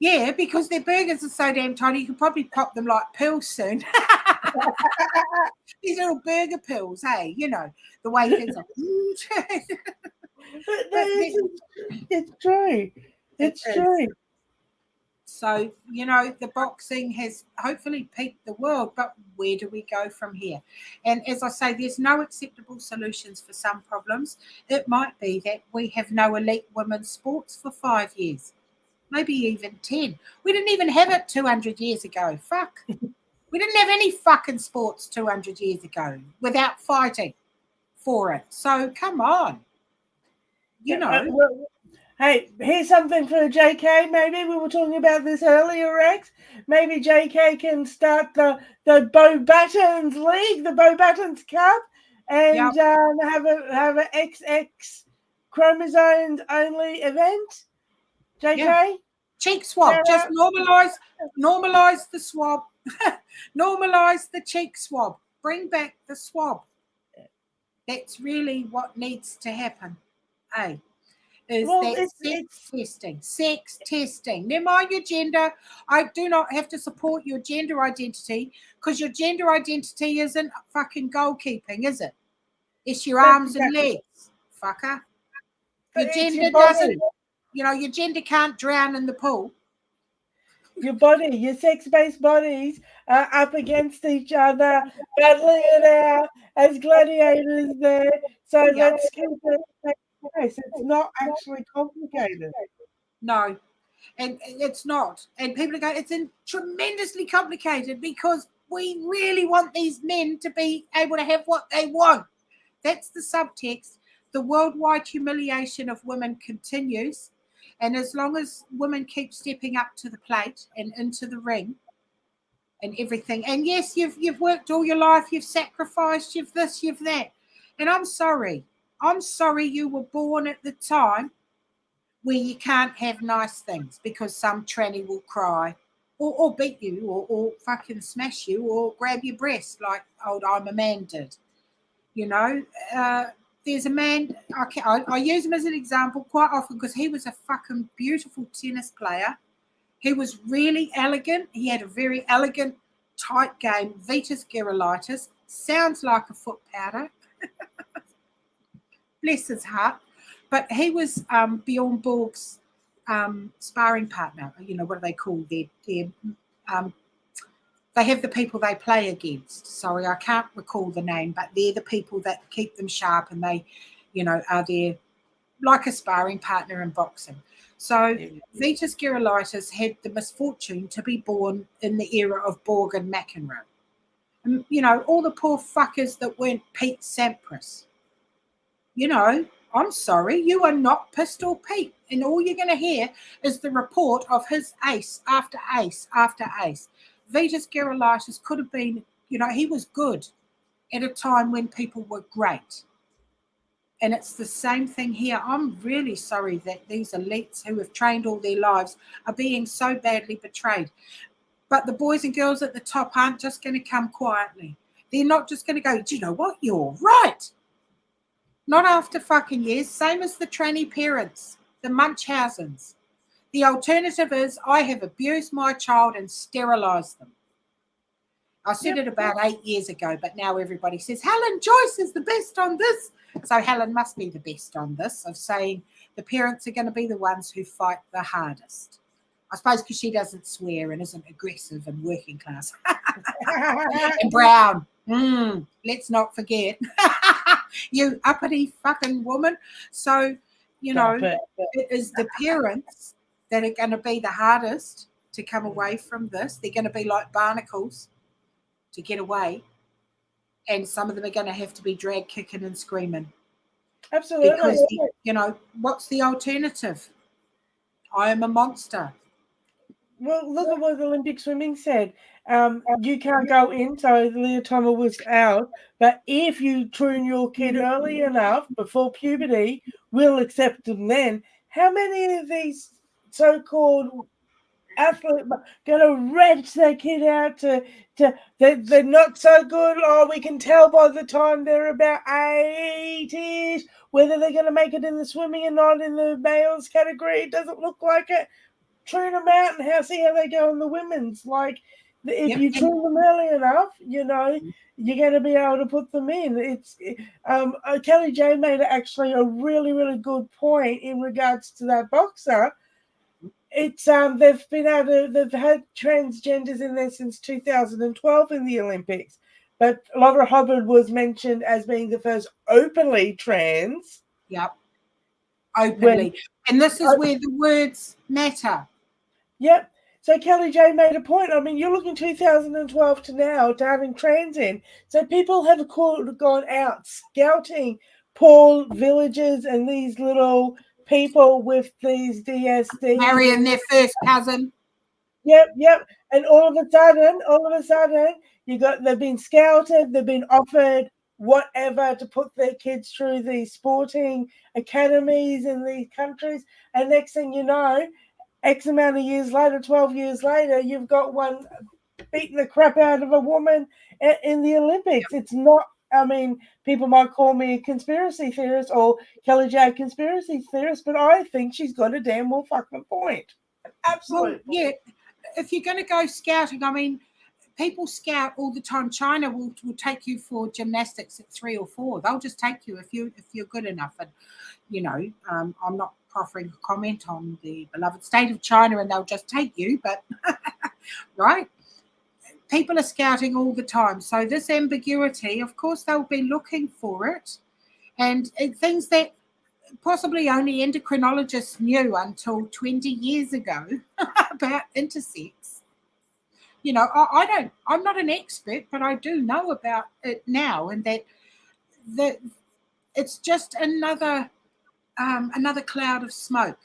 yeah, because their burgers are so damn tiny, you could probably pop them like pills soon. These little burger pills, hey, you know, the way things are. It's true. It's true. So, you know, the boxing has hopefully peaked the world, but where do we go from here? And as I say, there's no acceptable solutions for some problems. It might be that we have no elite women's sports for 5 years, maybe even 10. We didn't even have it 200 years ago. Fuck. We didn't have any fucking sports 200 years ago without fighting for it. So come on. You know. Hey, here's something for JK. Maybe we were talking about this earlier, Rex. Maybe JK can start the Bo Battens League, the Bo Battens Cup, and have an XX chromosomes only event. JK? Yeah. Cheek swab. Just normalize the swab. Normalize the cheek swab. Bring back the swab. That's really what needs to happen. Hey, is that sex testing. Never mind your gender. I do not have to support your gender identity because your gender identity isn't fucking goalkeeping, is it? It's your arms and legs, fucker. Your gender doesn't, your gender can't drown in the pool. Your body, your sex-based bodies are up against each other, battling it out as gladiators there. So let's keep it nice. It's not actually complicated. No, and it's not. And people are going, it's tremendously complicated because we really want these men to be able to have what they want. That's the subtext. The worldwide humiliation of women continues. And as long as women keep stepping up to the plate and into the ring and everything, and yes, you've worked all your life, you've sacrificed, you've this, you've that. And I'm sorry you were born at the time where you can't have nice things because some tranny will cry or beat you or fucking smash you or grab your breast like old I'm a Man did. There's a man, I use him as an example quite often because he was a fucking beautiful tennis player. He was really elegant. He had a very elegant, tight game. Vitas Gerulaitis. Sounds like a foot powder. Bless his heart. But he was Bjorn Borg's sparring partner. What do they call their they have the people they play against. Sorry, I can't recall the name, but they're the people that keep them sharp and they, are there like a sparring partner in boxing. So Vitas Gerulaitis had the misfortune to be born in the era of Borg and McEnroe. And, all the poor fuckers that weren't Pete Sampras. I'm sorry, you are not Pistol Pete. And all you're going to hear is the report of his ace after ace after ace. Vitas Gerulaitis could have been, he was good at a time when people were great. And it's the same thing here. I'm really sorry that these elites who have trained all their lives are being so badly betrayed. But the boys and girls at the top aren't just going to come quietly. They're not just going to go, do you know what? You're right. Not after fucking years. Same as the tranny parents, the Munchhausens. The alternative is I have abused my child and sterilised them. I said it about 8 years ago, but now everybody says Helen Joyce is the best on this. So Helen must be the best on this of saying the parents are going to be the ones who fight the hardest. I suppose because she doesn't swear and isn't aggressive and working class. And brown. Let's not forget. You uppity fucking woman. So, it is the parents that are going to be the hardest to come away from this. They're going to be like barnacles to get away. And some of them are going to have to be dragged kicking and screaming. Absolutely. Because, what's the alternative? I am a monster. Well, look at what the Olympic swimming said. You can't go in, so Leah Thomas was out. But if you tune your kid early enough before puberty, we'll accept them then. How many of these so-called athletes are going to wrench their kid out to they're not so good? Oh, we can tell by the time they're about 8-ish whether they're going to make it in the swimming and not in the males category. It doesn't look like it. Tune them out and see how they go in the women's. Like, if you tune them early enough, you're going to be able to put them in. It's Kelly J made actually a really, really good point in regards to that boxer. It's they've had transgenders in there since 2012 in the Olympics, but Laura Hubbard was mentioned as being the first openly trans. Yep. Openly. And this is where the words matter. Yep. So Kelly J made a point. I mean, you're looking 2012 to now to having trans in. So people have gone out scouting poor villages and these little people with these DSDs. Marrying their first cousin. Yep. And all of a sudden, they've been scouted, they've been offered whatever to put their kids through these sporting academies in these countries. And next thing you know, X amount of years later, 12 years later, you've got one beating the crap out of a woman in the Olympics. It's not, I mean, people might call me a conspiracy theorist or Kelly J a conspiracy theorist, but I think she's got a damn well fucking point. Absolutely. Well, yeah, if you're going to go scouting, I mean, people scout all the time. China will take you for gymnastics at 3 or 4. They'll just take you if you're good enough. And I'm not proffering a comment on the beloved state of China, and they'll just take you. But right, people are scouting all the time. So this ambiguity, of course, they'll be looking for it, and things that possibly only endocrinologists knew until 20 years ago about intersex. I'm not an expert, but I do know about it now, and that it's just another cloud of smoke,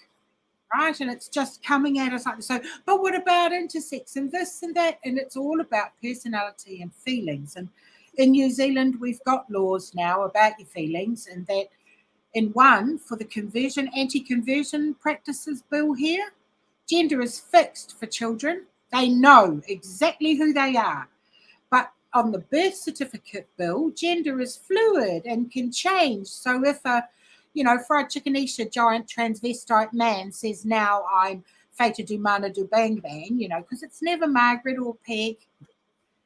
right? And it's just coming at us like this. So, but what about intersex and this and that? And it's all about personality and feelings. And in New Zealand, we've got laws now about your feelings, and that in one for the anti-conversion practices bill here, gender is fixed for children. They know exactly who they are. But on the birth certificate bill, gender is fluid and can change. So if a, fried chickenisha giant transvestite man says now I'm Fata do Mana do Bang Bang, because it's never Margaret or Peg,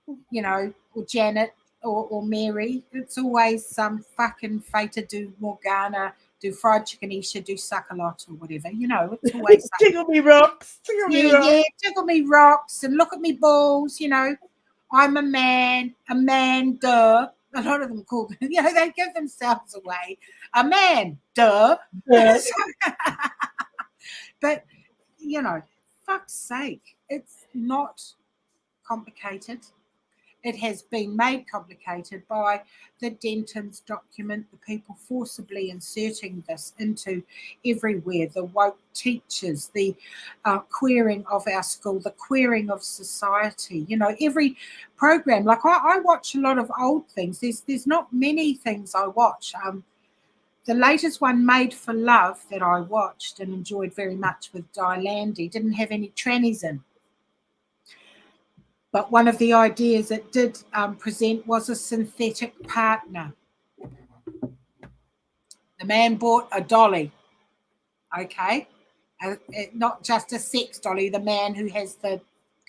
or Janet or Mary. It's always some fucking Fata do Morgana, do fried chickenisha, do suckalot or whatever. It's always tickle me rocks. Tickle me rocks. Yeah, tickle me rocks and look at me balls, I'm a man, duh. A lot of them call them, they give themselves away. A man, duh. But, fuck's sake, it's not complicated. It has been made complicated by the Denton's document, the people forcibly inserting this into everywhere, the woke teachers, the queering of our school, the queering of society. Every program, like I watch a lot of old things. There's not many things I watch. The latest one, Made for Love, that I watched and enjoyed very much with Landy, didn't have any trannies in. But one of the ideas it did present was a synthetic partner. The man bought a dolly, okay? Not just a sex dolly, the man who has the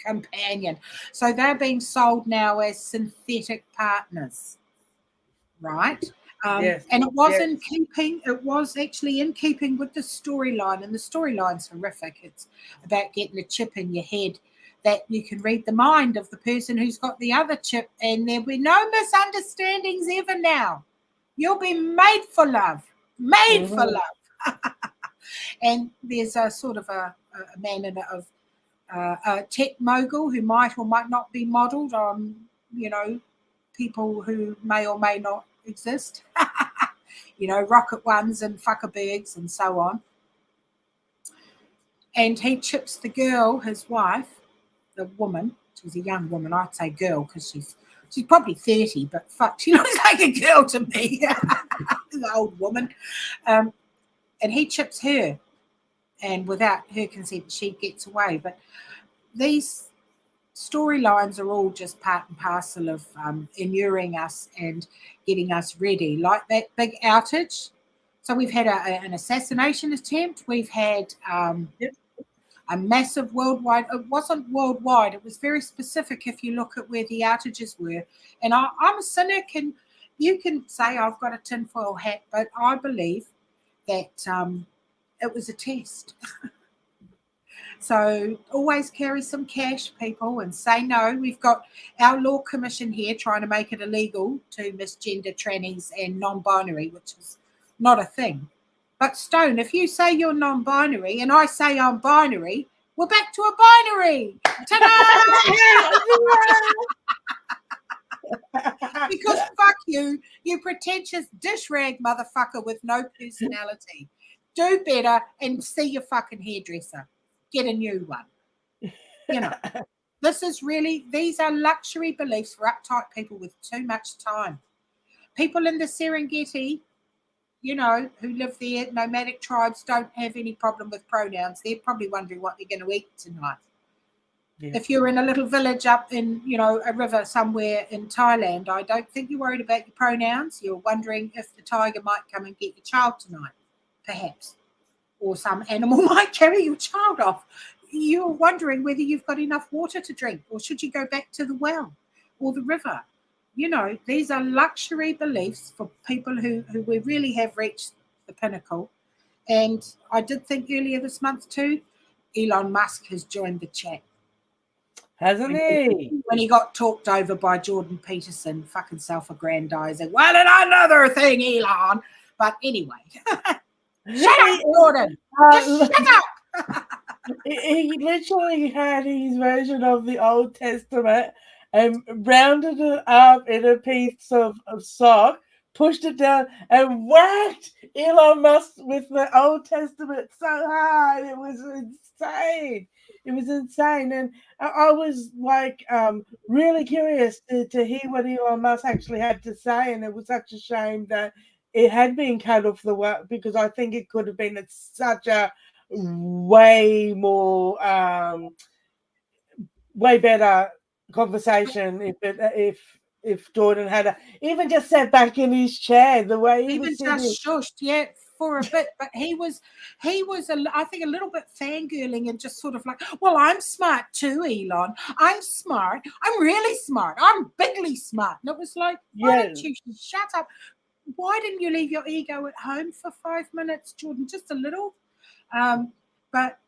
companion. So they're being sold now as synthetic partners, right? Yes, and it was in keeping, it was actually in keeping with the storyline, and the storyline's horrific. It's about getting a chip in your head that you can read the mind of the person who's got the other chip, and there'll be no misunderstandings ever now. You'll be made for love. Made for love. And there's a sort of a man of a tech mogul who might or might not be modelled on, people who may or may not exist. Rocket ones and fuckerbergs and so on. And he chips the girl, his wife, the woman. She's a young woman. I'd say girl because she's probably 30, but fuck, she looks like a girl to me. The old woman. And he chips her, and without her consent, she gets away. But these storylines are all just part and parcel of inuring us and getting us ready, like that big outage. So we've had an assassination attempt. We've had a massive worldwide. It wasn't worldwide. It was very specific if you look at where the outages were. And I'm a cynic, and you can say I've got a tinfoil hat, but I believe that it was a test. So always carry some cash, people, and say no. We've got our law commission here trying to make it illegal to misgender trannies and non-binary, which is not a thing. But Stone, if you say you're non-binary and I say I'm binary, we're back to a binary. Ta-da! Because fuck you, you pretentious dish rag motherfucker with no personality. Do better and see your fucking hairdresser. Get a new one. These are luxury beliefs for uptight people with too much time. People in the Serengeti who live there, nomadic tribes, don't have any problem with pronouns. They're probably wondering what they're going to eat tonight. Yeah. If you're in a little village up in, a river somewhere in Thailand, I don't think you're worried about your pronouns. You're wondering if the tiger might come and get your child tonight, perhaps, or some animal might carry your child off. You're wondering whether you've got enough water to drink, or should you go back to the well or the river. These are luxury beliefs for people who we really have reached the pinnacle. And I did think earlier this month too, Elon Musk has joined the chat. Hasn't he? When he got talked over by Jordan Peterson, fucking self-aggrandizing. Well, and another thing, Elon. But anyway, shut up, Jordan. Just shut up. He literally had his version of the Old Testament and rounded it up in a piece of sock, pushed it down, and whacked Elon Musk with the Old Testament so hard. It was insane. It was insane. And I was like really curious to hear what Elon Musk actually had to say. And it was such a shame that it had been cut off the web, because I think it could have been such a way more way better conversation if Jordan had even just sat back in his chair the way he even was sitting. just shushed, for a bit. But he was I think a little bit fangirling and just sort of like, well, I'm smart too, Elon. I'm smart. I'm really smart. I'm bigly smart. And it was like, why don't you shut up? Why didn't you leave your ego at home for 5 minutes, Jordan? Just a little. But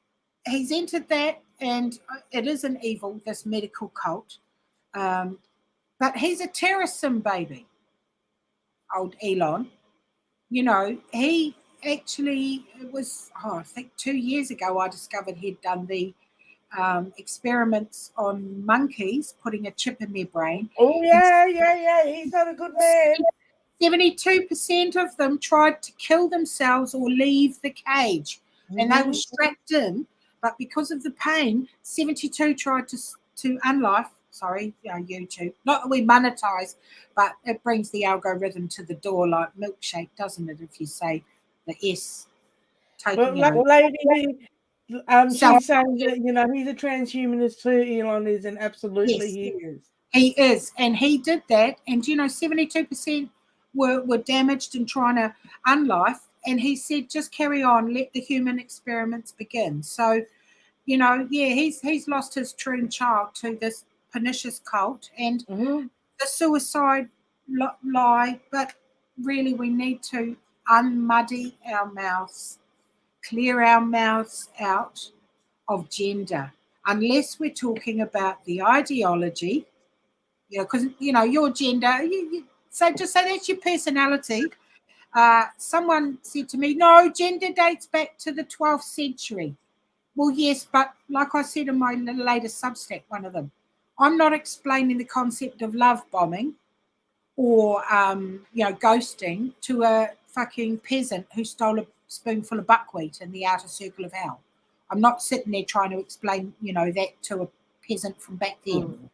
he's entered that, and it is an evil, this medical cult. But he's a terrorism baby, old Elon. He actually, it was, I think 2 years ago, I discovered he'd done the experiments on monkeys, putting a chip in their brain. Oh, yeah. He's not a good man. 72% of them tried to kill themselves or leave the cage, and they were strapped in. But because of the pain, 72 tried to unlife. Sorry, YouTube. Not that we monetize, but it brings the algorithm to the door like milkshake, doesn't it? If you say the S. Well, lady, she's saying that he's a transhumanist too. Elon is, and absolutely he is. He is, and he did that. And 72% were damaged and trying to unlife. And he said, just carry on, let the human experiments begin. So, he's lost his true child to this pernicious cult and the suicide lie. But really, we need to unmuddy our mouths, clear our mouths out of gender, unless we're talking about the ideology. Because your gender, so just say that's your personality. Someone said to me, no, gender dates back to the 12th century. Well, yes, but like I said in my latest Substack, one of them, I'm not explaining the concept of love bombing or, ghosting to a fucking peasant who stole a spoonful of buckwheat in the outer circle of hell. I'm not sitting there trying to explain, that to a peasant from back then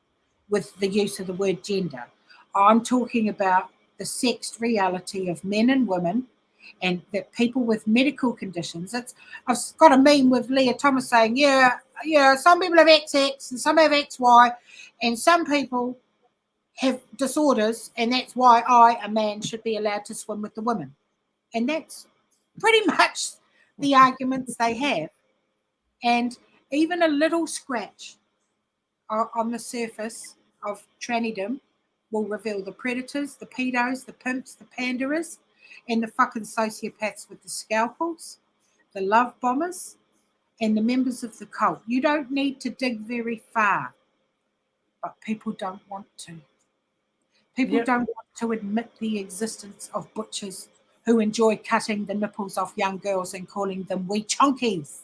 with the use of the word gender. I'm talking about the sexed reality of men and women, and that people with medical conditions. I've got a meme with Leah Thomas saying, some people have XX and some have XY, and some people have disorders, and that's why a man, should be allowed to swim with the women. And that's pretty much the arguments they have. And even a little scratch on the surface of tranniedom will reveal the predators, the pedos, the pimps, the panderers, and the fucking sociopaths with the scalpels, the love bombers, and the members of the cult. You don't need to dig very far, but people don't want to. People don't want to admit the existence of butchers who enjoy cutting the nipples off young girls and calling them wee chonkies.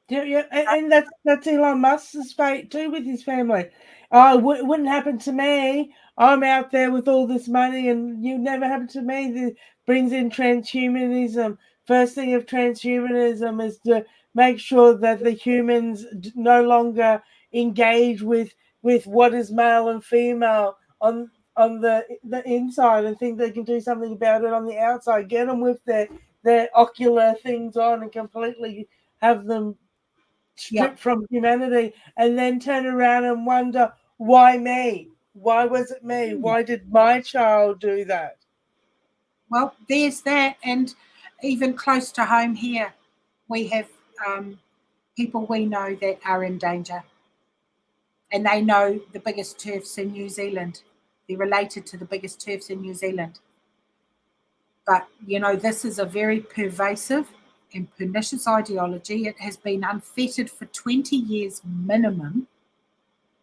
Yeah, and that's Elon Musk's fate too with his family. Oh, it wouldn't happen to me. I'm out there with all this money, and you never happen to me. That brings in transhumanism. First thing of transhumanism is to make sure that the humans no longer engage with what is male and female on on the inside and think they can do something about it on the outside. Get them with their ocular things on and completely have them stripped from humanity, and then turn around and wonder, why me? Why was it me? Why did my child do that? Well, there's that. And even close to home here, we have people we know that are in danger. And they know the biggest turfs in New Zealand. They're related to the biggest turfs in New Zealand. But, this is a very pervasive and pernicious ideology. It has been unfettered for 20 years minimum.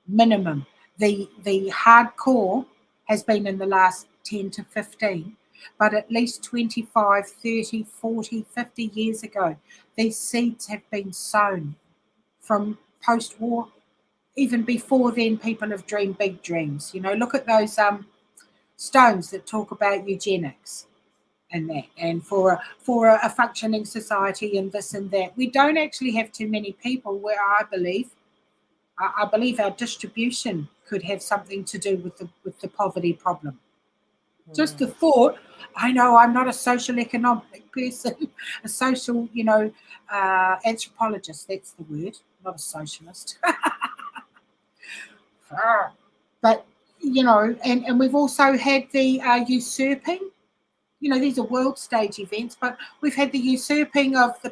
The hardcore has been in the last 10 to 15, but at least 25, 30, 40, 50 years ago, these seeds have been sown from post-war. Even before then, people have dreamed big dreams. Look at those stones that talk about eugenics and that, and for a functioning society and this and that. We don't actually have too many people where I believe our distribution could have something to do with the poverty problem. Just the thought. I know I'm not a social economic person, a social, anthropologist. That's the word, not a socialist. But, and we've also had the usurping. These are world stage events, but we've had the usurping of the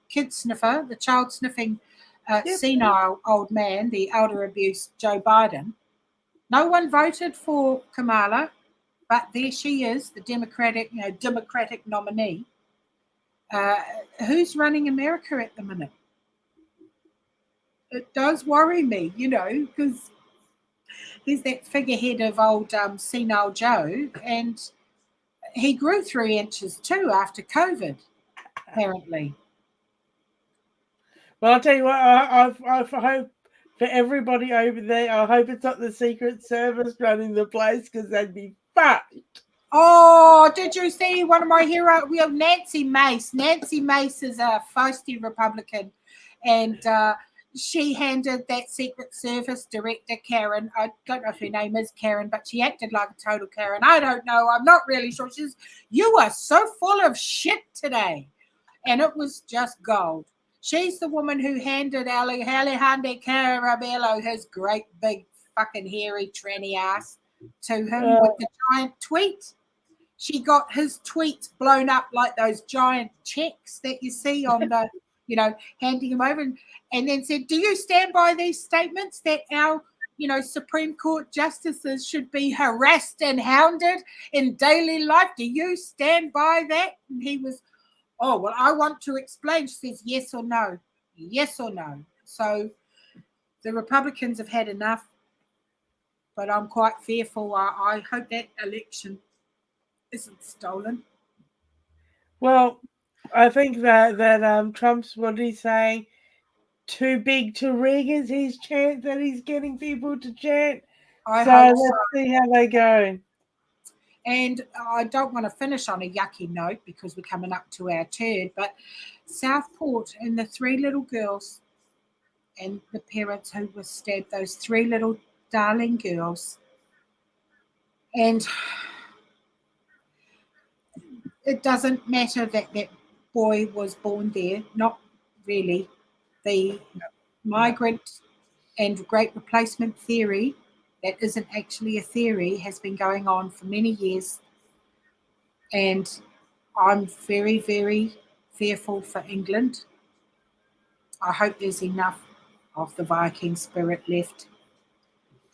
kid sniffer, the child sniffing senile old man, the elder abuse Joe Biden. No one voted for Kamala, but there she is, the Democratic nominee. Who's running America at the minute? It does worry me, because there's that figurehead of old senile Joe, and he grew 3 inches too after COVID, apparently. Well, I'll tell you what, I hope for everybody over there, I hope it's not the Secret Service running the place, because they'd be fucked. Oh, did you see one of my heroes? We have Nancy Mace. Nancy Mace is a feisty Republican, and she handed that Secret Service director, Karen, I don't know if her name is Karen, but she acted like a total Karen. I don't know. I'm not really sure. She says, "You are so full of shit today." And it was just gold. She's the woman who handed Alejandro Caraballo his great big fucking hairy tranny ass to him with the giant tweet. She got his tweets blown up like those giant checks that you see on the, handing him over, and then said, "Do you stand by these statements that our, Supreme Court justices should be harassed and hounded in daily life? Do you stand by that?" And he was, "Oh, well, I want to explain." She says, "Yes or no? Yes or no?" So the Republicans have had enough, but I'm quite fearful. I hope that election isn't stolen. Well, I think that Trump's, what did he say? Too big to rig is his chant that he's getting people to chant. Let's see how they go. And I don't want to finish on a yucky note because we're coming up to our turd, but Southport and the 3 little girls and the parents who were stabbed, those 3 little darling girls. And it doesn't matter that that boy was born there, not really. The migrant and great replacement theory, that isn't actually a theory, has been going on for many years. And I'm very, very fearful for England. I hope there's enough of the Viking spirit left.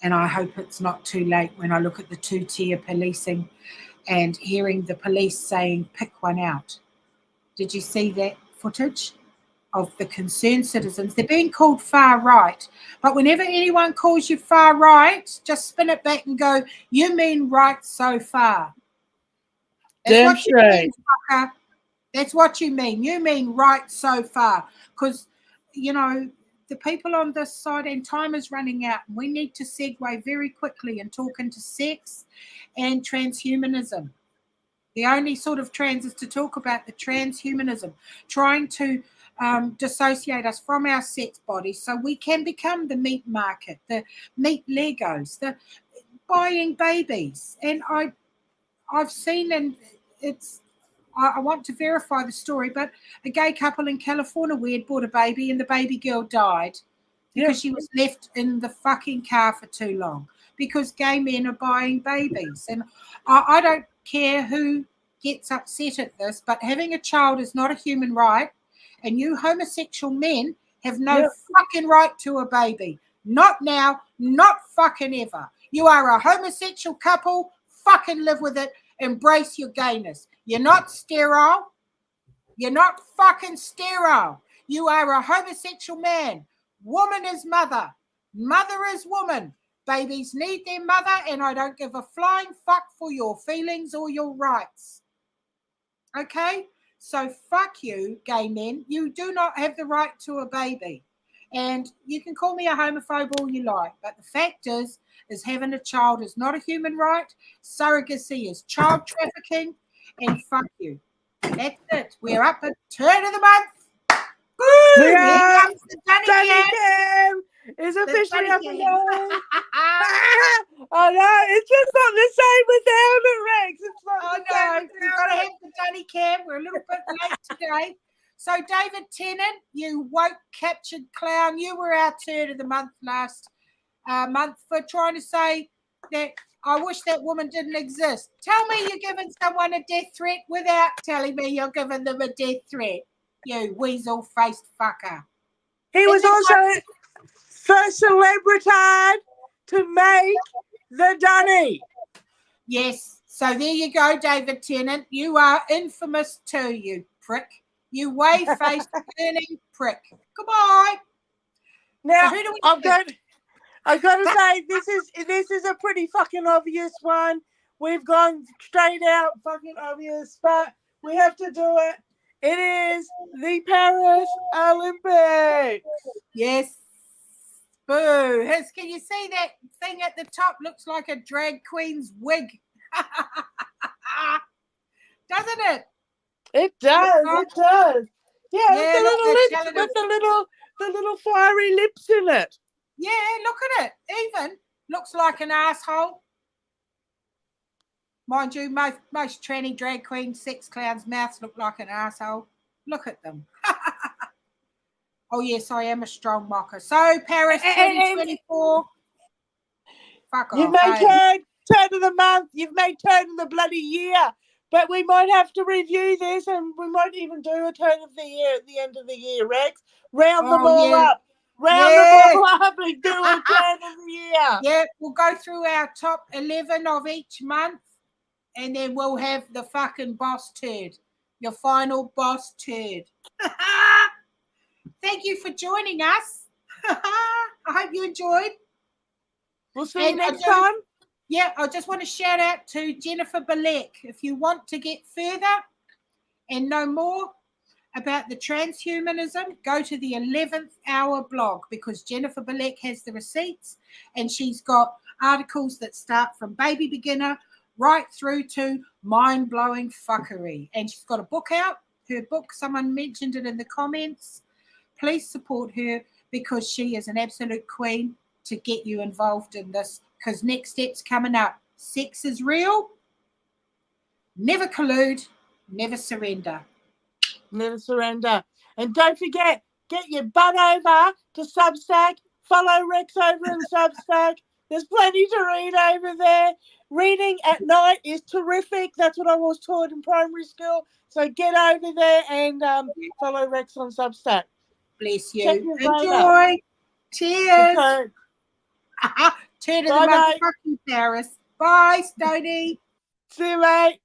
And I hope it's not too late when I look at the 2-tier policing and hearing the police saying, "Pick one out." Did you see that footage of the concerned citizens? They're being called far right. But whenever anyone calls you far right, just spin it back and go, "You mean right so far." That's Damn what straight. you mean, fucker. That's what you mean. You mean right so far. Because, the people on this side, and time is running out. We need to segue very quickly and talk into sex and transhumanism. The only sort of trans is to talk about the transhumanism, trying to dissociate us from our sex bodies so we can become the meat market, the meat Legos, buying babies, and I've seen, and it's I want to verify the story, but a gay couple in California we had bought a baby, and the baby girl died because she was left in the fucking car for too long because gay men are buying babies. And I don't care who gets upset at this, but having a child is not a human right, and you homosexual men have no fucking right to a baby. Not now, not fucking ever. You are a homosexual couple, fucking live with it, embrace your gayness. You're not sterile. You're not fucking sterile. You are a homosexual man. Woman is mother. Mother is woman. Babies need their mother, and I don't give a flying fuck for your feelings or your rights. Okay? So fuck you, gay men. You do not have the right to a baby. And you can call me a homophobe all you like, but the fact is having a child is not a human right. Surrogacy is child trafficking, and fuck you. That's it. We're up at turn of the month. Boom! Here comes the Dunny Cam is officially up and going. Oh no, it's just not the same with the helmet, Rex. It's not the same. We've got to have the Dunny Cam. We're a little bit late today. So, David Tennant, you woke captured clown, you were our turd of the month last month for trying to say that I wish that woman didn't exist. Tell me you're giving someone a death threat without telling me you're giving them a death threat. You weasel-faced fucker. He was also first celebrity to make the Dunny. Yes. So there you go, David Tennant. You are infamous too, you prick. You wave-faced burning prick. Goodbye. Now, so who do we I've got to say, this is a pretty fucking obvious one. We've gone straight out fucking obvious, but we have to do it. It is the Paris Olympics. Yes. Boo. Can you see that thing at the top? Looks like a drag queen's wig. Doesn't it? It does. It does. Yeah, with the little lips, with the little fiery lips in it. Yeah, look at it. Even looks like an asshole. Mind you, most tranny drag queen sex clowns' mouths look like an asshole. Look at them. Oh yes, I am a strong mocker. So Paris 2024. Fuck off. You've made turn of the month. You've made turn of the bloody year. But we might have to review this, and we might even do a turn of the year at the end of the year, Rex. Round them all up. Round them all up and do a turn of the year. Yeah, we'll go through our top 11 of each month, and then we'll have the fucking boss turd. Your final boss turd. Thank you for joining us. I hope you enjoyed. We'll see you next time. Yeah, I just want to shout out to Jennifer Bilek. If you want to get further and know more about the transhumanism, go to the 11th Hour blog, because Jennifer Bilek has the receipts, and she's got articles that start from baby beginner right through to mind-blowing fuckery. And she's got a book out. Her book, someone mentioned it in the comments. Please support her, because she is an absolute queen to get you involved in this, because next step's coming up. Sex is real. Never collude. Never surrender. Never surrender. And don't forget, get your butt over to Substack. Follow Rex over in Substack. There's plenty to read over there. Reading at night is terrific. That's what I was taught in primary school. So get over there and follow Rex on Substack. Bless you. Enjoy. Cheers. Turn of the month, fucking Paris. Bye, Stoney. See you, mate.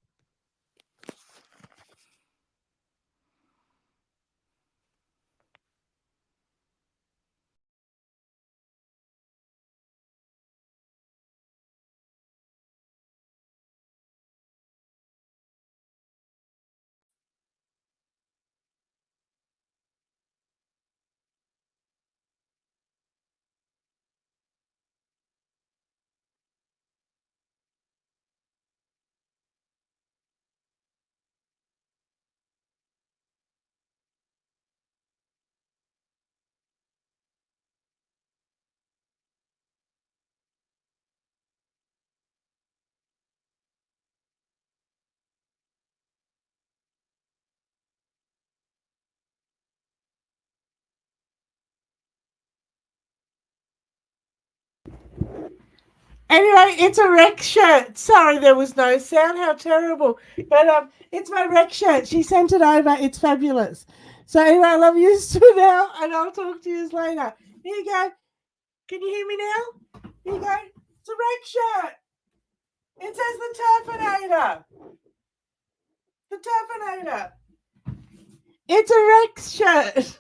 Anyway, it's a rec shirt. Sorry, there was no sound. How terrible. But it's my rec shirt. She sent it over. It's fabulous. So anyway, I love you now, and I'll talk to you later. Here you go. Can you hear me now? Here you go. It's a rec shirt. It says the Turfinator. The Turfinator. It's a rec shirt.